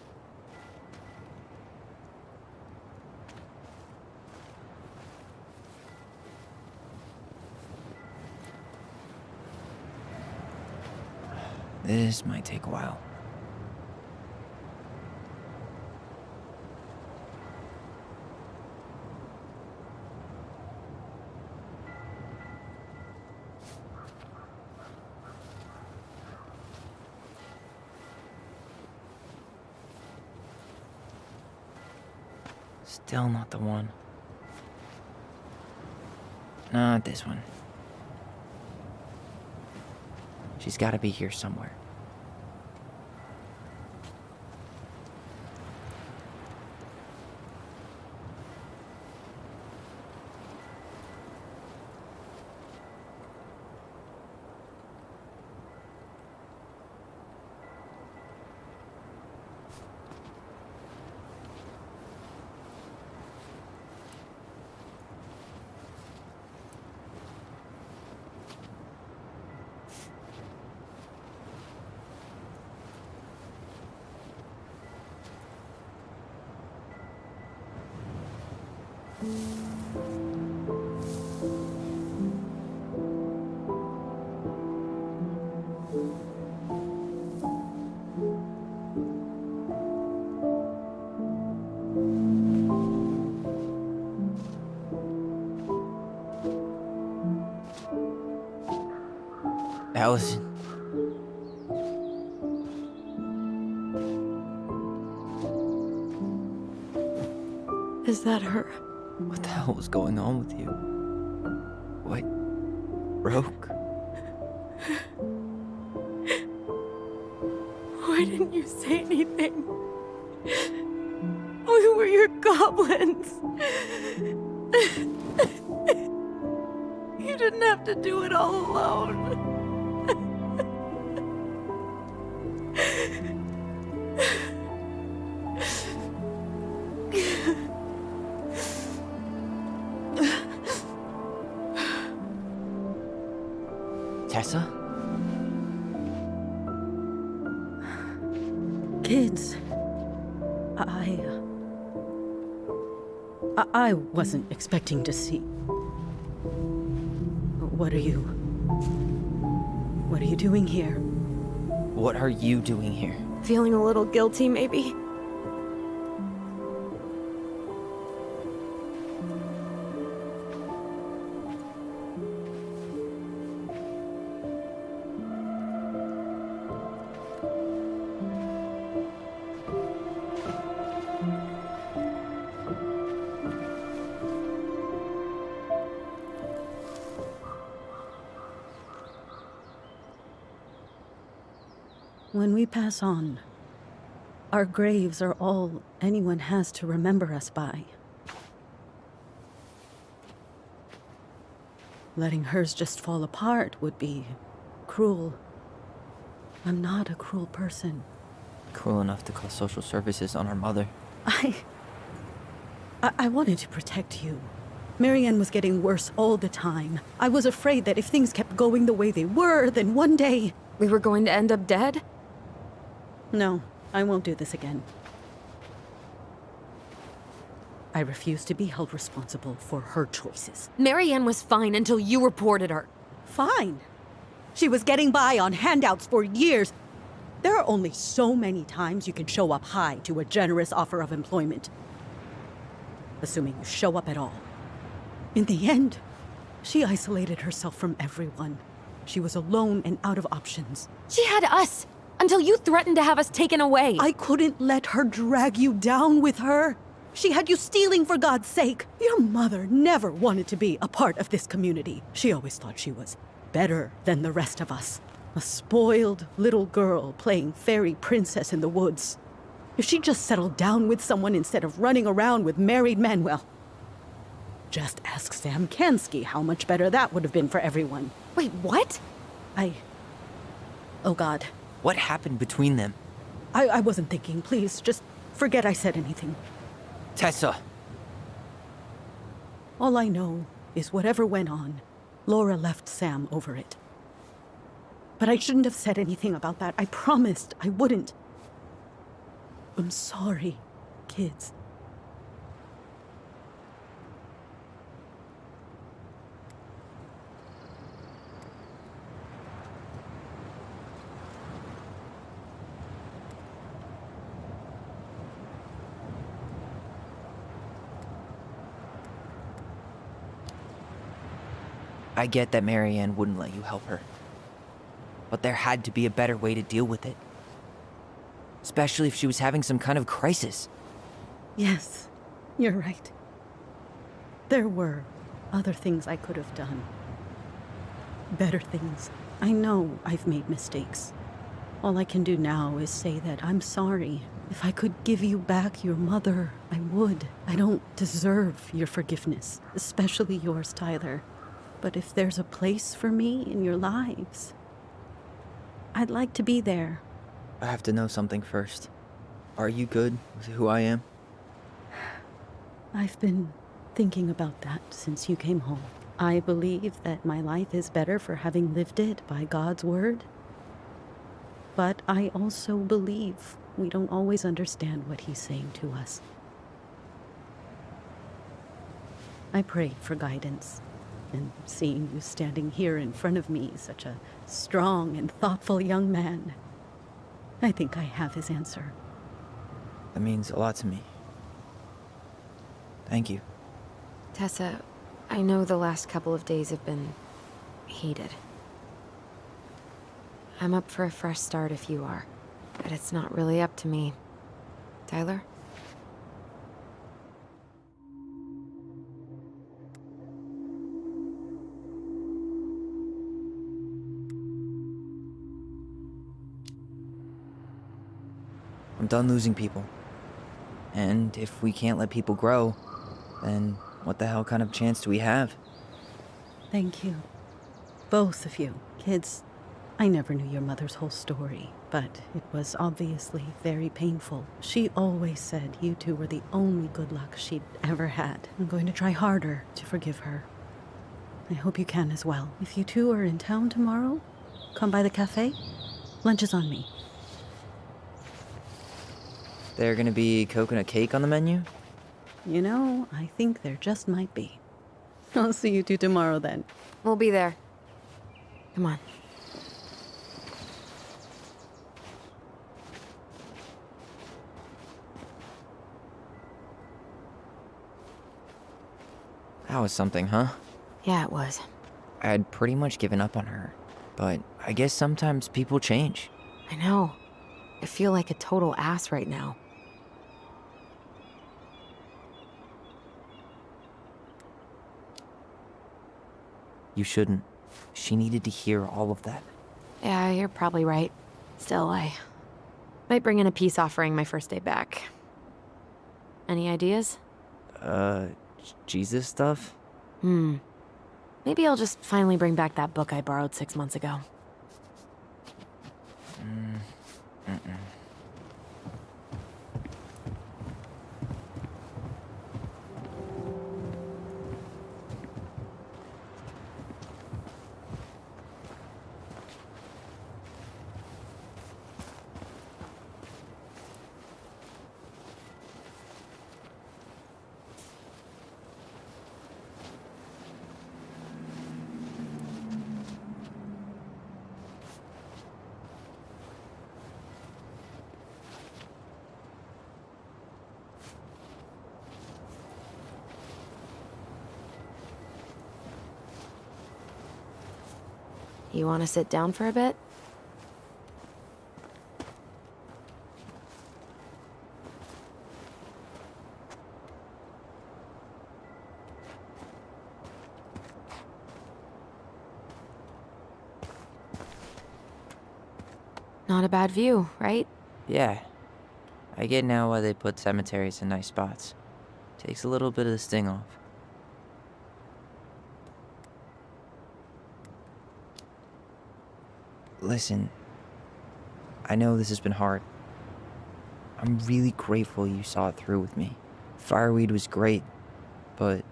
This might take a while. Still not the one. Not this one. She's gotta be here somewhere. Allison. Is that her? What the hell was going on with you? What broke? Why didn't you say anything? We were your goblins. You didn't have to do it all alone. Tessa? Kids, I wasn't expecting to see. What are you doing here? What are you doing here? Feeling a little guilty, maybe? When we pass on, our graves are all anyone has to remember us by. Letting hers just fall apart would be cruel. I'm not a cruel person. Cruel enough to call social services on our mother. I wanted to protect you. Marianne was getting worse all the time. I was afraid that if things kept going the way they were, then one day... We were going to end up dead? No, I won't do this again. I refuse to be held responsible for her choices. Marianne was fine until you reported her. Fine. She was getting by on handouts for years. There are only so many times you can show up high to a generous offer of employment. Assuming you show up at all. In the end, she isolated herself from everyone. She was alone and out of options. She had us! Until you threatened to have us taken away. I couldn't let her drag you down with her. She had you stealing for God's sake. Your mother never wanted to be a part of this community. She always thought she was better than the rest of us. A spoiled little girl playing fairy princess in the woods. If she just settled down with someone instead of running around with married men, well, just ask Sam Kansky how much better that would have been for everyone. Wait, what? Oh God. What happened between them? I wasn't thinking. Please, just forget I said anything. Tessa! All I know is whatever went on, Laura left Sam over it. But I shouldn't have said anything about that. I promised I wouldn't. I'm sorry, kids. I get that Marianne wouldn't let you help her. But there had to be a better way to deal with it. Especially if she was having some kind of crisis. Yes, you're right. There were other things I could have done. Better things. I know I've made mistakes. All I can do now is say that I'm sorry. If I could give you back your mother, I would. I don't deserve your forgiveness, especially yours, Tyler. But if there's a place for me in your lives, I'd like to be there. I have to know something first. Are you good with who I am? I've been thinking about that since you came home. I believe that my life is better for having lived it by God's word. But I also believe we don't always understand what he's saying to us. I pray for guidance. And seeing you standing here in front of me, such a strong and thoughtful young man, I think I have his answer. That means a lot to me. Thank you. Tessa, I know the last couple of days have been heated. I'm up for a fresh start if you are. But it's not really up to me. Tyler? I'm done losing people. And if we can't let people grow, then what the hell kind of chance do we have? Thank you. Both of you. Kids, I never knew your mother's whole story, but it was obviously very painful. She always said you two were the only good luck she'd ever had. I'm going to try harder to forgive her. I hope you can as well. If you two are in town tomorrow, come by the cafe. Lunch is on me. There gonna be coconut cake on the menu? You know, I think there just might be. I'll see you two tomorrow then. We'll be there. Come on. That was something, huh? Yeah, it was. I had pretty much given up on her, but I guess sometimes people change. I know. I feel like a total ass right now. You shouldn't. She needed to hear all of that. Yeah, you're probably right. Still, I might bring in a peace offering my first day back. Any ideas? Jesus stuff? Maybe I'll just finally bring back that book I borrowed 6 months ago. You want to sit down for a bit? Not a bad view, right? Yeah. I get now why they put cemeteries in nice spots. Takes a little bit of the sting off. Listen, I know this has been hard. I'm really grateful you saw it through with me. Fireweed was great, but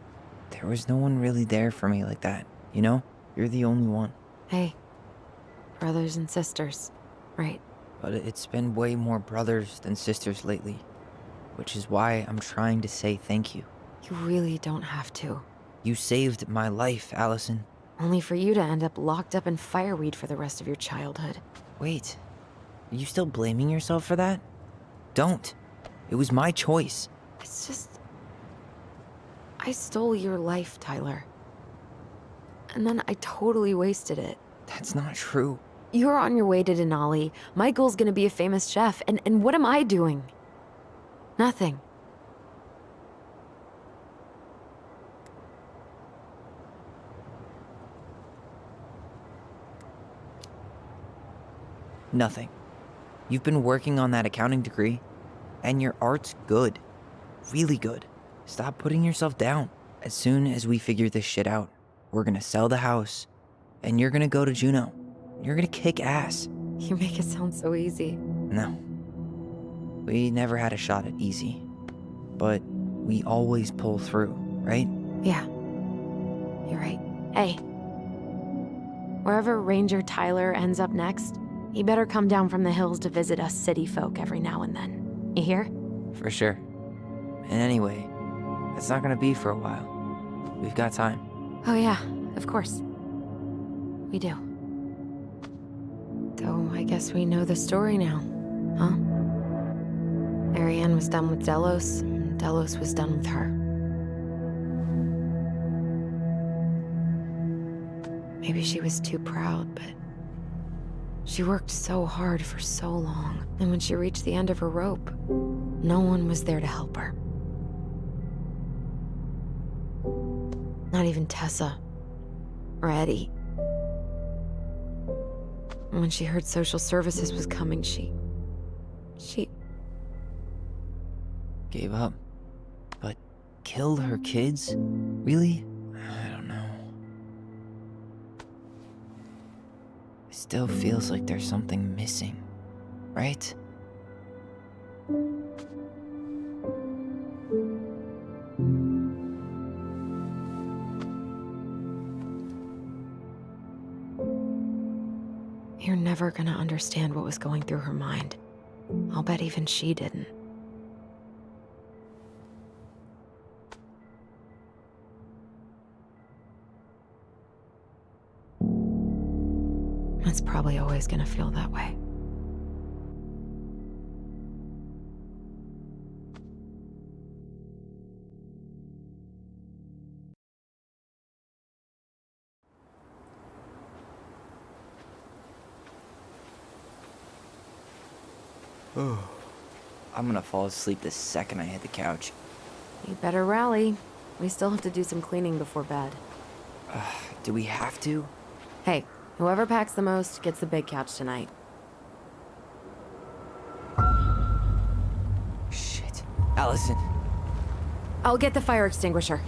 there was no one really there for me like that, you know? You're the only one. Hey, brothers and sisters, right? But it's been way more brothers than sisters lately, which is why I'm trying to say thank you. You really don't have to. You saved my life, Allison. Only for you to end up locked up in fireweed for the rest of your childhood. Wait, are you still blaming yourself for that? Don't. It was my choice. It's just... I stole your life, Tyler. And then I totally wasted it. That's not true. You're on your way to Denali. Michael's gonna be a famous chef, and what am I doing? Nothing. Nothing. You've been working on that accounting degree, and your art's good. Really good. Stop putting yourself down. As soon as we figure this shit out, we're gonna sell the house, and you're gonna go to Juneau. You're gonna kick ass. You make it sound so easy. No. We never had a shot at easy. But we always pull through, right? Yeah. You're right. Hey. Wherever Ranger Tyler ends up next, he better come down from the hills to visit us city folk every now and then. You hear? For sure. And anyway, it's not gonna be for a while. We've got time. Oh yeah, of course. We do. So I guess we know the story now, huh? Marianne was done with Delos, and Delos was done with her. Maybe she was too proud, but She worked so hard for so long, and when she reached the end of her rope, no one was there to help her. Not even Tessa or Eddie. When she heard social services was coming, she Gave up. But killed her kids? Really? I don't know. It still feels like there's something missing, right? You're never gonna understand what was going through her mind. I'll bet even she didn't. It's probably always gonna feel that way. I'm gonna fall asleep the second I hit the couch. You better rally. We still have to do some cleaning before bed. Do we have to? Hey, whoever packs the most gets the big couch tonight. Shit. Allison. I'll get the fire extinguisher.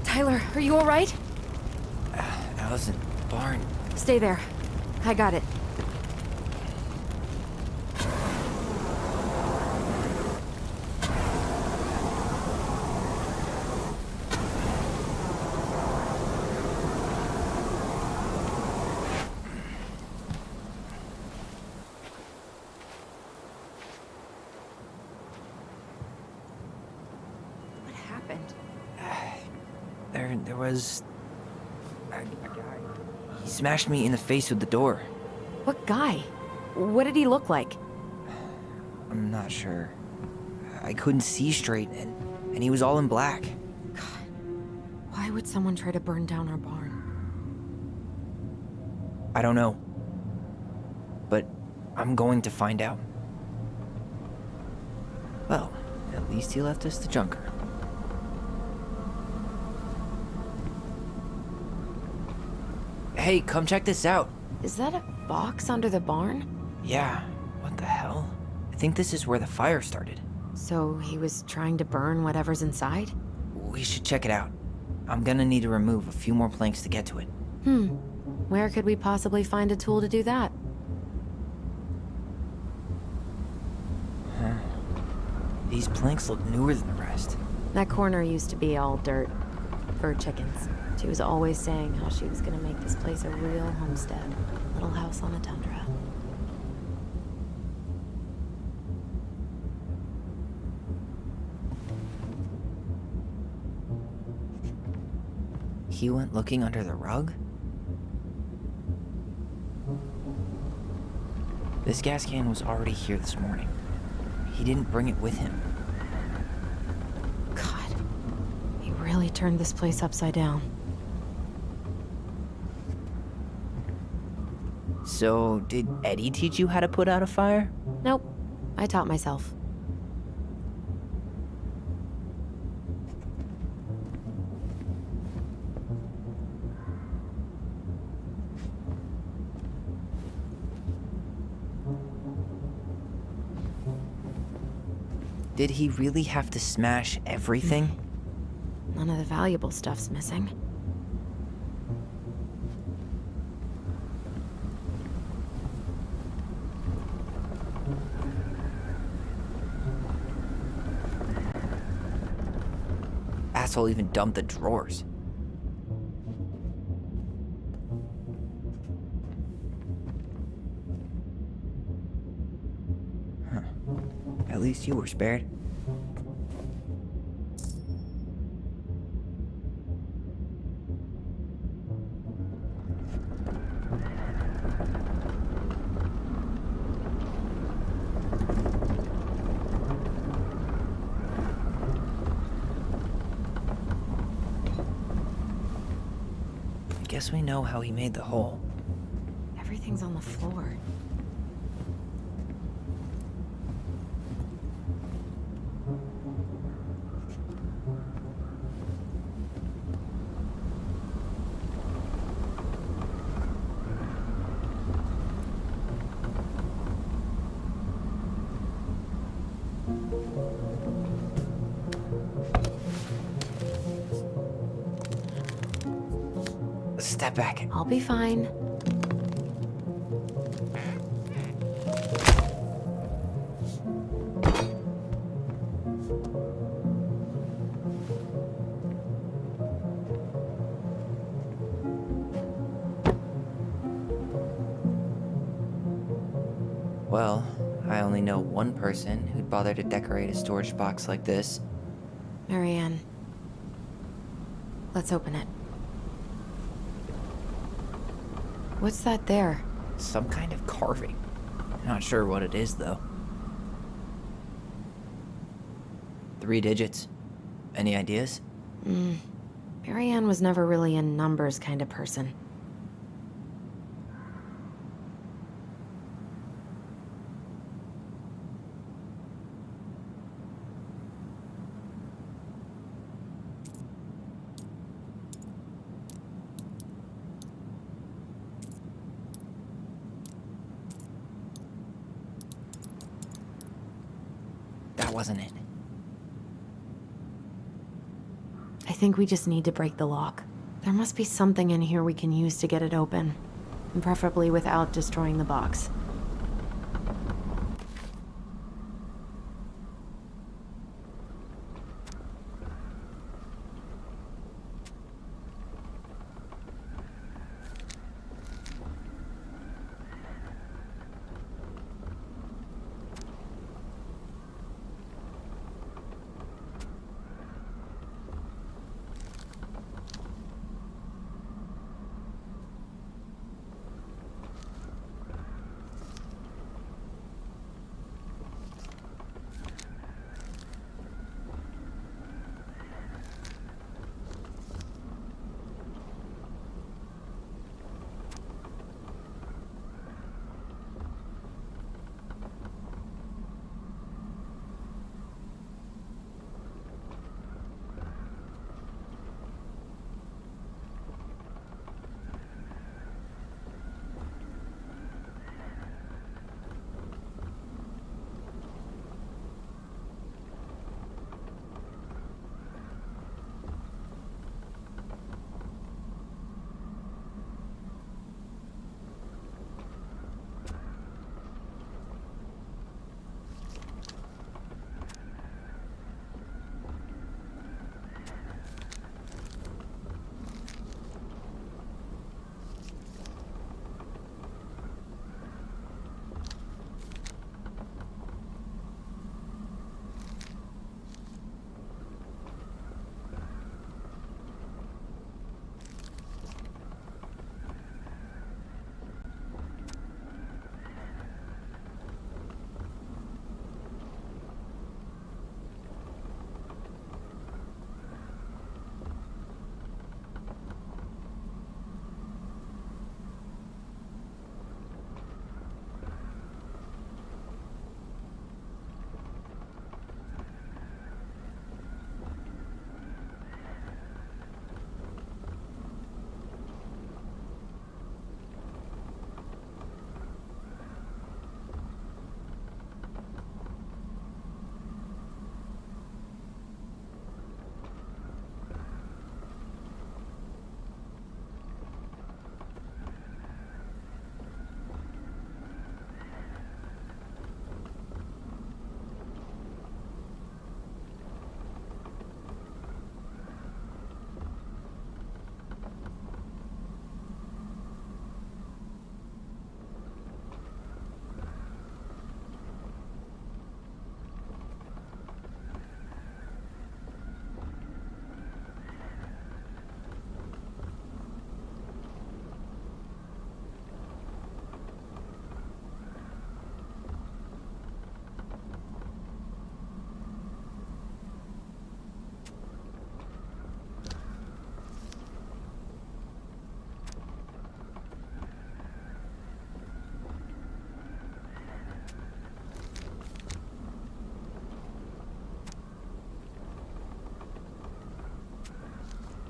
Tyler, are you all right? Allison, barn. Stay there. I got it. What happened? There was a guy. He smashed me in the face with the door. What guy? What did he look like? I'm not sure. I couldn't see straight, and he was all in black. Why would someone try to burn down our barn? I don't know. But I'm going to find out. Well, at least he left us the junker. Hey, come check this out. Is that a box under the barn? Yeah, what the hell? I think this is where the fire started. So he was trying to burn whatever's inside? We should check it out. I'm gonna need to remove a few more planks to get to it. Where could we possibly find a tool to do that? These planks look newer than the rest. That corner used to be all dirt for chickens. She was always saying how she was gonna make this place a real homestead. Little house on the tundra. He went looking under the rug? This gas can was already here this morning. He didn't bring it with him. God, he really turned this place upside down. So, did Eddie teach you how to put out a fire? Nope, I taught myself. Did he really have to smash everything? None of the valuable stuff's missing. Asshole even dumped the drawers. At least you were spared. guess we know how he made the hole. Everything's on the floor. Step back. I'll be fine. Well, I only know one person who'd bother to decorate a storage box like this. Marianne. Let's open it. What's that there? Some kind of carving. Not sure what it is, though. 3 digits. Any ideas? Marianne was never really a numbers kind of person. That wasn't it. I think we just need to break the lock. There must be something in here we can use to get it open. And preferably without destroying the box.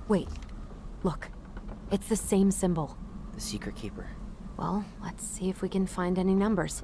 Wait. Look. It's the same symbol. The Secret Keeper. Well, let's see if we can find any numbers.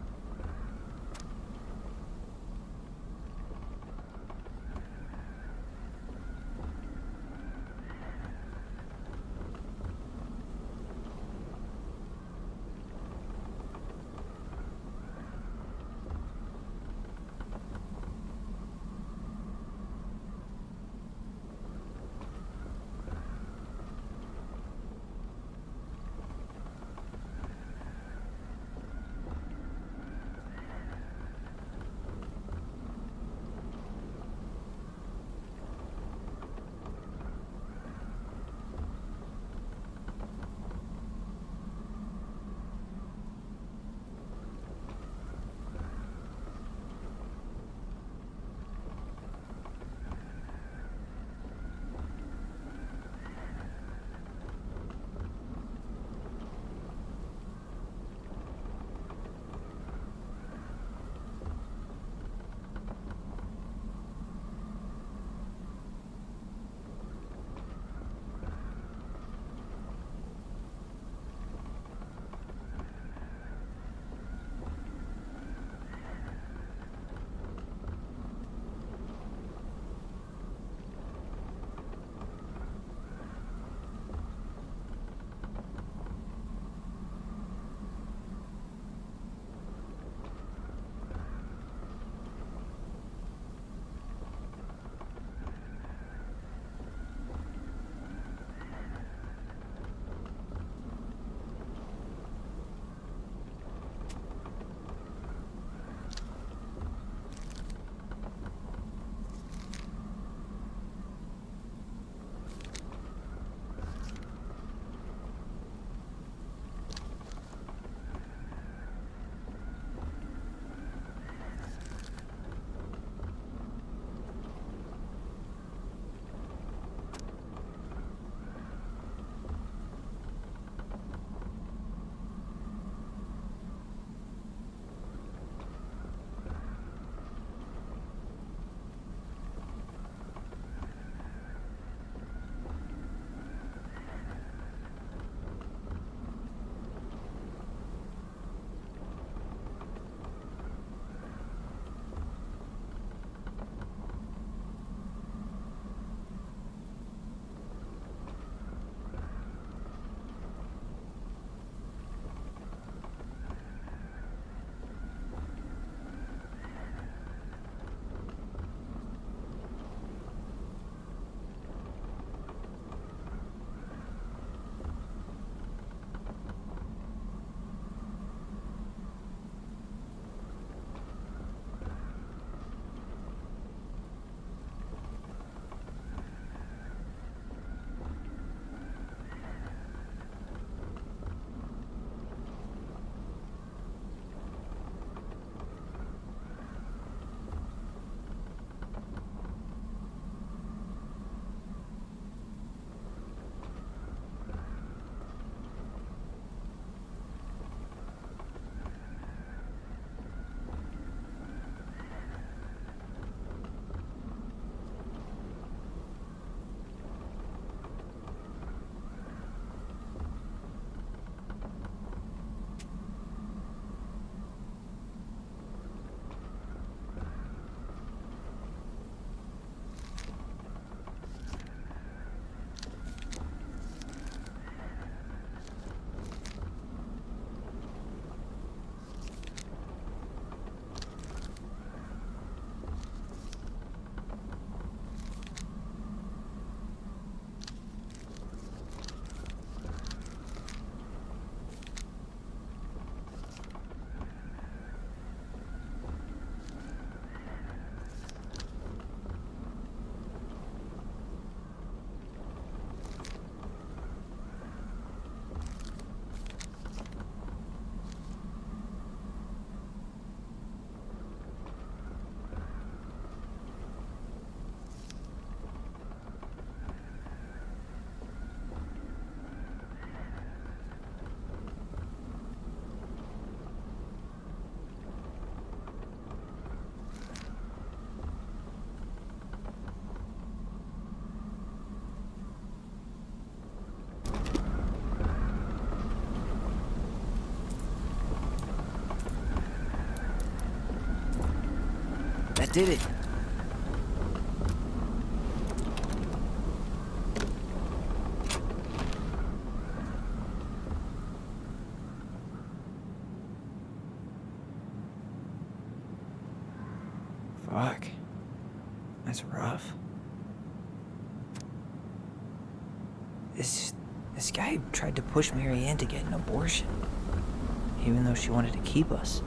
That did it. Fuck. That's rough. This guy tried to push Marianne to get an abortion, even though she wanted to keep us.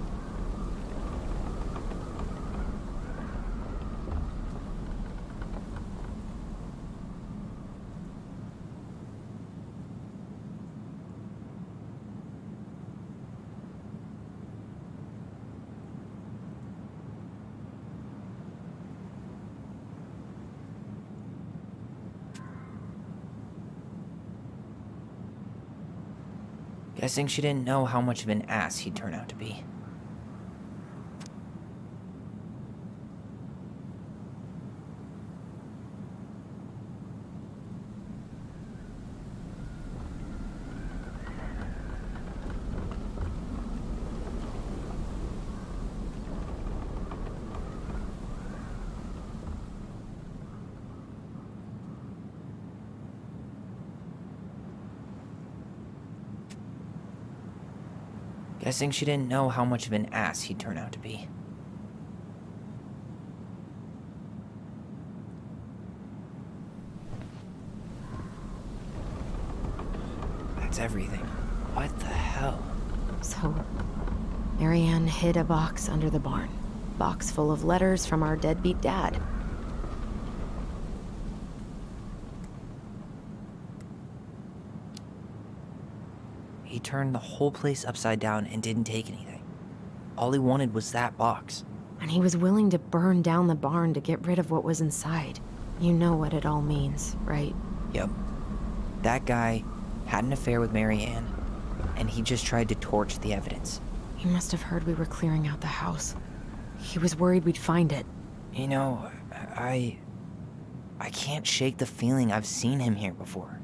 Guessing she didn't know how much of an ass he'd turn out to be. Guessing she didn't know how much of an ass he'd turn out to be. That's everything. What the hell? So, Marianne hid a box under the barn. Box full of letters from our deadbeat dad. He turned the whole place upside down and didn't take anything. All he wanted was that box. And he was willing to burn down the barn to get rid of what was inside. You know what it all means, right? Yep. That guy had an affair with Marianne, and he just tried to torch the evidence. He must have heard we were clearing out the house. He was worried we'd find it. You know, I can't shake the feeling I've seen him here before.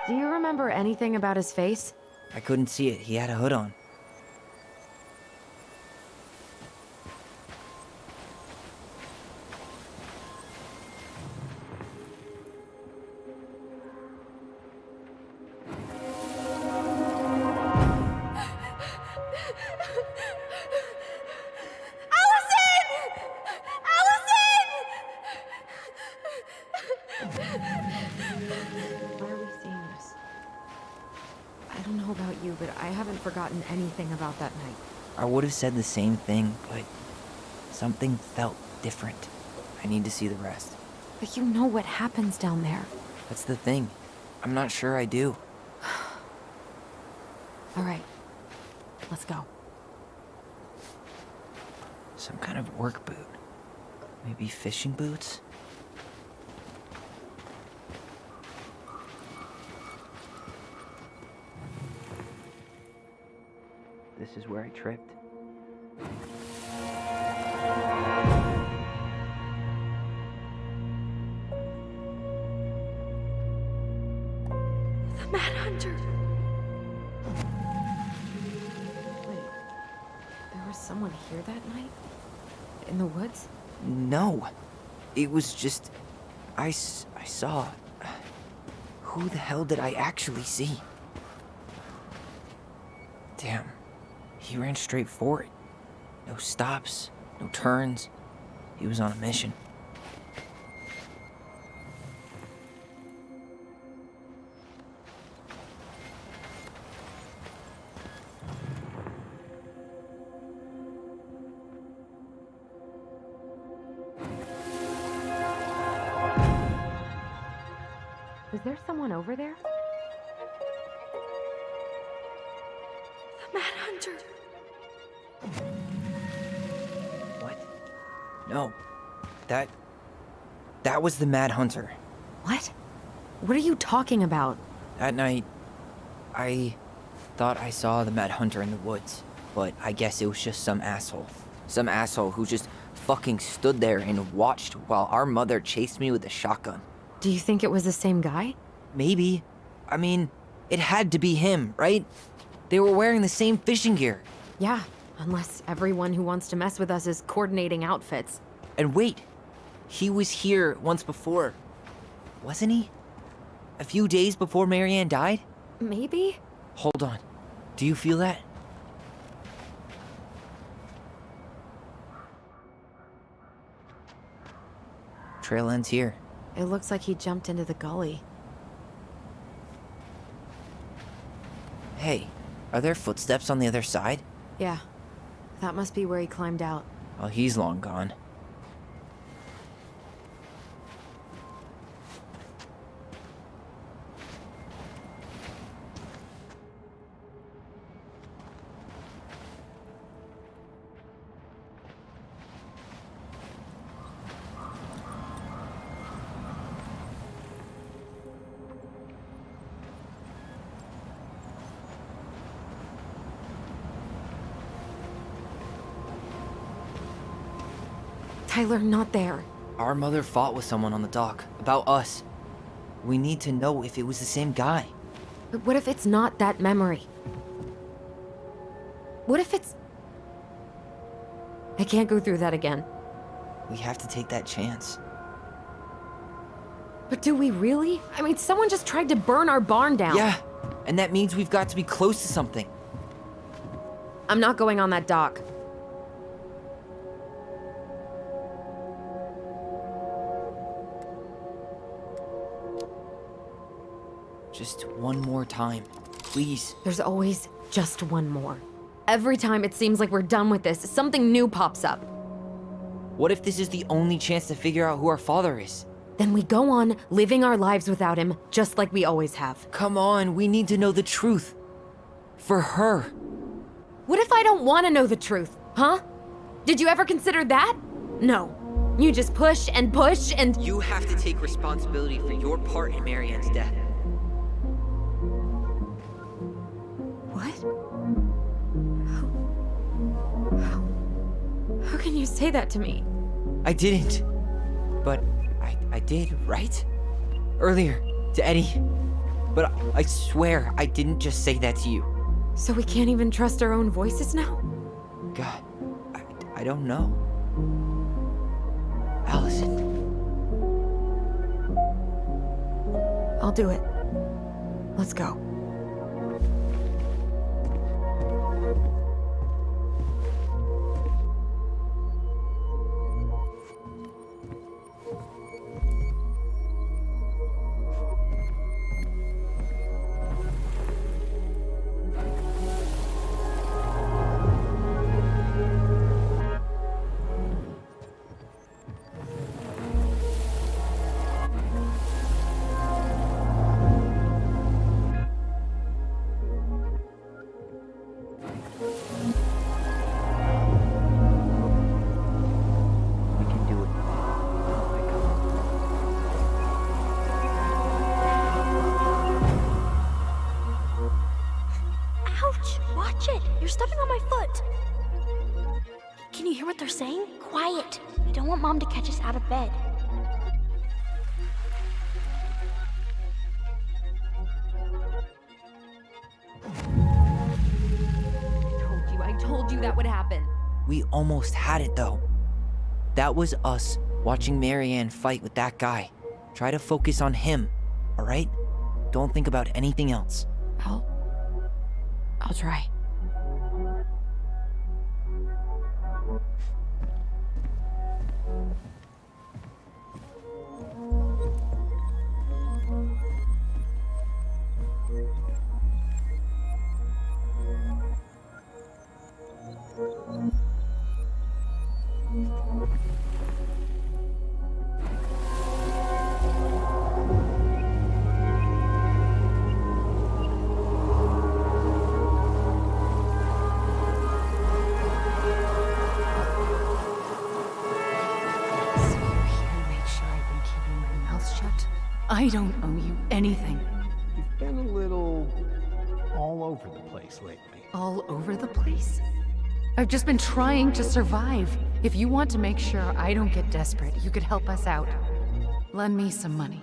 Do you remember anything about his face? I couldn't see it. He had a hood on. Why are we seeing this? I don't know about you, but I haven't forgotten anything about that night. I would have said the same thing, but something felt different. I need to see the rest. But you know what happens down there. That's the thing. I'm not sure I do. All right, let's go. Some kind of work boot. Maybe fishing boots? This is where I tripped. The Mad Hunter. Wait, there was someone here that night? In the woods? No. It was just... I saw... Who the hell did I actually see? Damn. He ran straight for it. No stops, no turns. He was on a mission. Was there someone over there? The Mad Hunter. What? No. That was the Mad Hunter. What? What are you talking about? That night, I thought I saw the Mad Hunter in the woods, but I guess it was just some asshole. Some asshole who just fucking stood there and watched while our mother chased me with a shotgun. Do you think it was the same guy? Maybe. I mean, it had to be him, right? They were wearing the same fishing gear. Yeah, unless everyone who wants to mess with us is coordinating outfits. And wait, he was here once before, wasn't he? A few days before Marianne died? Maybe? Hold on. Do you feel that? Trail ends here. It looks like he jumped into the gully. Hey, are there footsteps on the other side? Yeah, that must be where he climbed out. Well, he's long gone. Tyler, not there. Our mother fought with someone on the dock about us. We need to know if it was the same guy. But what if it's not that memory? What if it's... I can't go through that again. We have to take that chance. But do we really? I mean, someone just tried to burn our barn down. Yeah, and that means we've got to be close to something. I'm not going on that dock. Just one more time, please. There's always just one more. Every time it seems like we're done with this, something new pops up. What if this is the only chance to figure out who our father is? Then we go on living our lives without him, just like we always have. Come on, we need to know the truth. For her. What if I don't want to know the truth, huh? Did you ever consider that? No. You just push and push and... You have to take responsibility for your part in Marianne's death. What? How can you say that to me? I didn't. But I did, right? Earlier, to Eddie. But I swear I didn't just say that to you. So we can't even trust our own voices now? God, I don't know. Allison. I'll do it. Let's go. We can do it. Ouch! Watch it! You're stepping on my foot! Can you hear what they're saying? Quiet! I don't want Mom to catch us out of bed. I told you that would happen. We almost had it though. That was us watching Marianne fight with that guy. Try to focus on him, alright? Don't think about anything else. I'll try. I don't owe you anything. You've been a little all over the place lately. All over the place? I've just been trying to survive. If you want to make sure I don't get desperate, you could help us out. Lend me some money.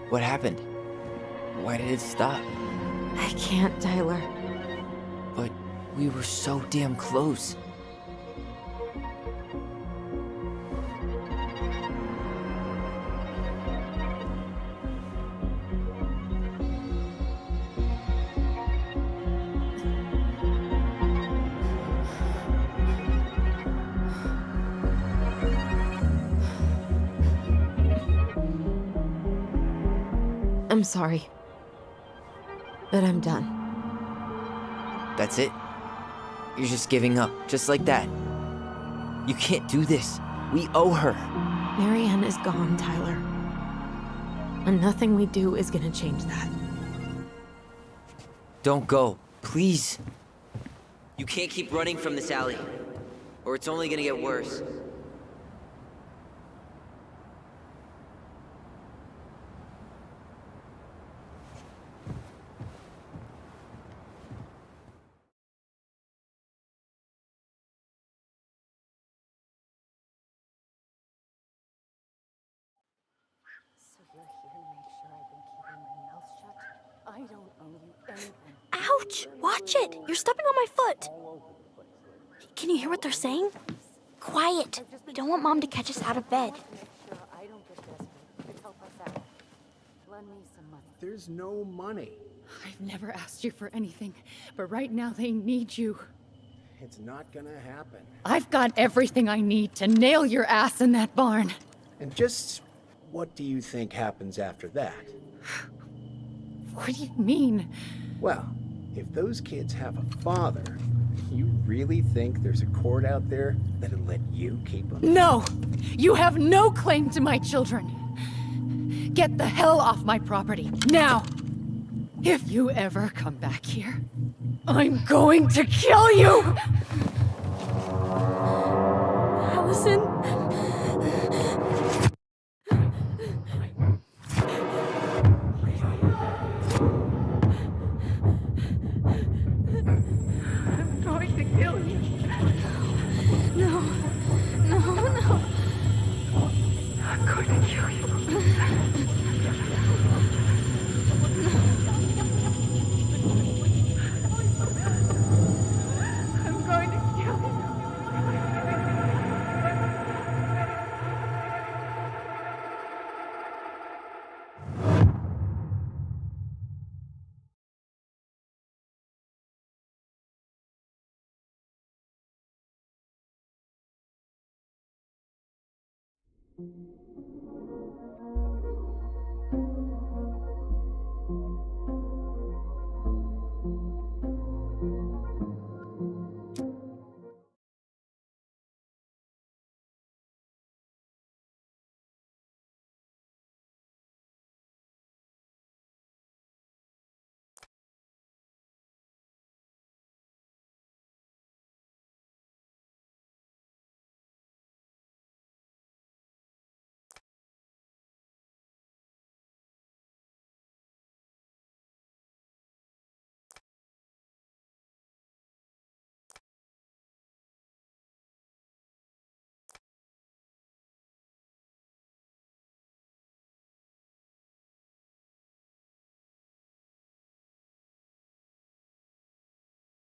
What happened? Why did it stop? I can't, Tyler. But we were so damn close. I'm sorry. But I'm done. That's it? You're just giving up, just like that. You can't do this. We owe her. Marianne is gone, Tyler. And nothing we do is gonna change that. Don't go, please. You can't keep running from this alley, or it's only gonna get worse. So you're here to make sure I've been keeping my mouth shut? I don't owe you anything. Ouch! Watch it! You're stepping on my foot! Can you hear what they're saying? Quiet! We don't want Mom to catch us out of bed. Make sure I don't get desperate. You could help us out. Lend me some money. There's no money. I've never asked you for anything, but right now they need you. It's not gonna happen. I've got everything I need to nail your ass in that barn. And just what do you think happens after that? What do you mean? Well, if those kids have a father, you really think there's a court out there that'll let you keep them? No! You have no claim to my children. Get the hell off my property, now! If you ever come back here, I'm going to kill you! Allison? I'm going to kill you. No. No, no. I'm going to kill you. I'm going to kill you. Thank you.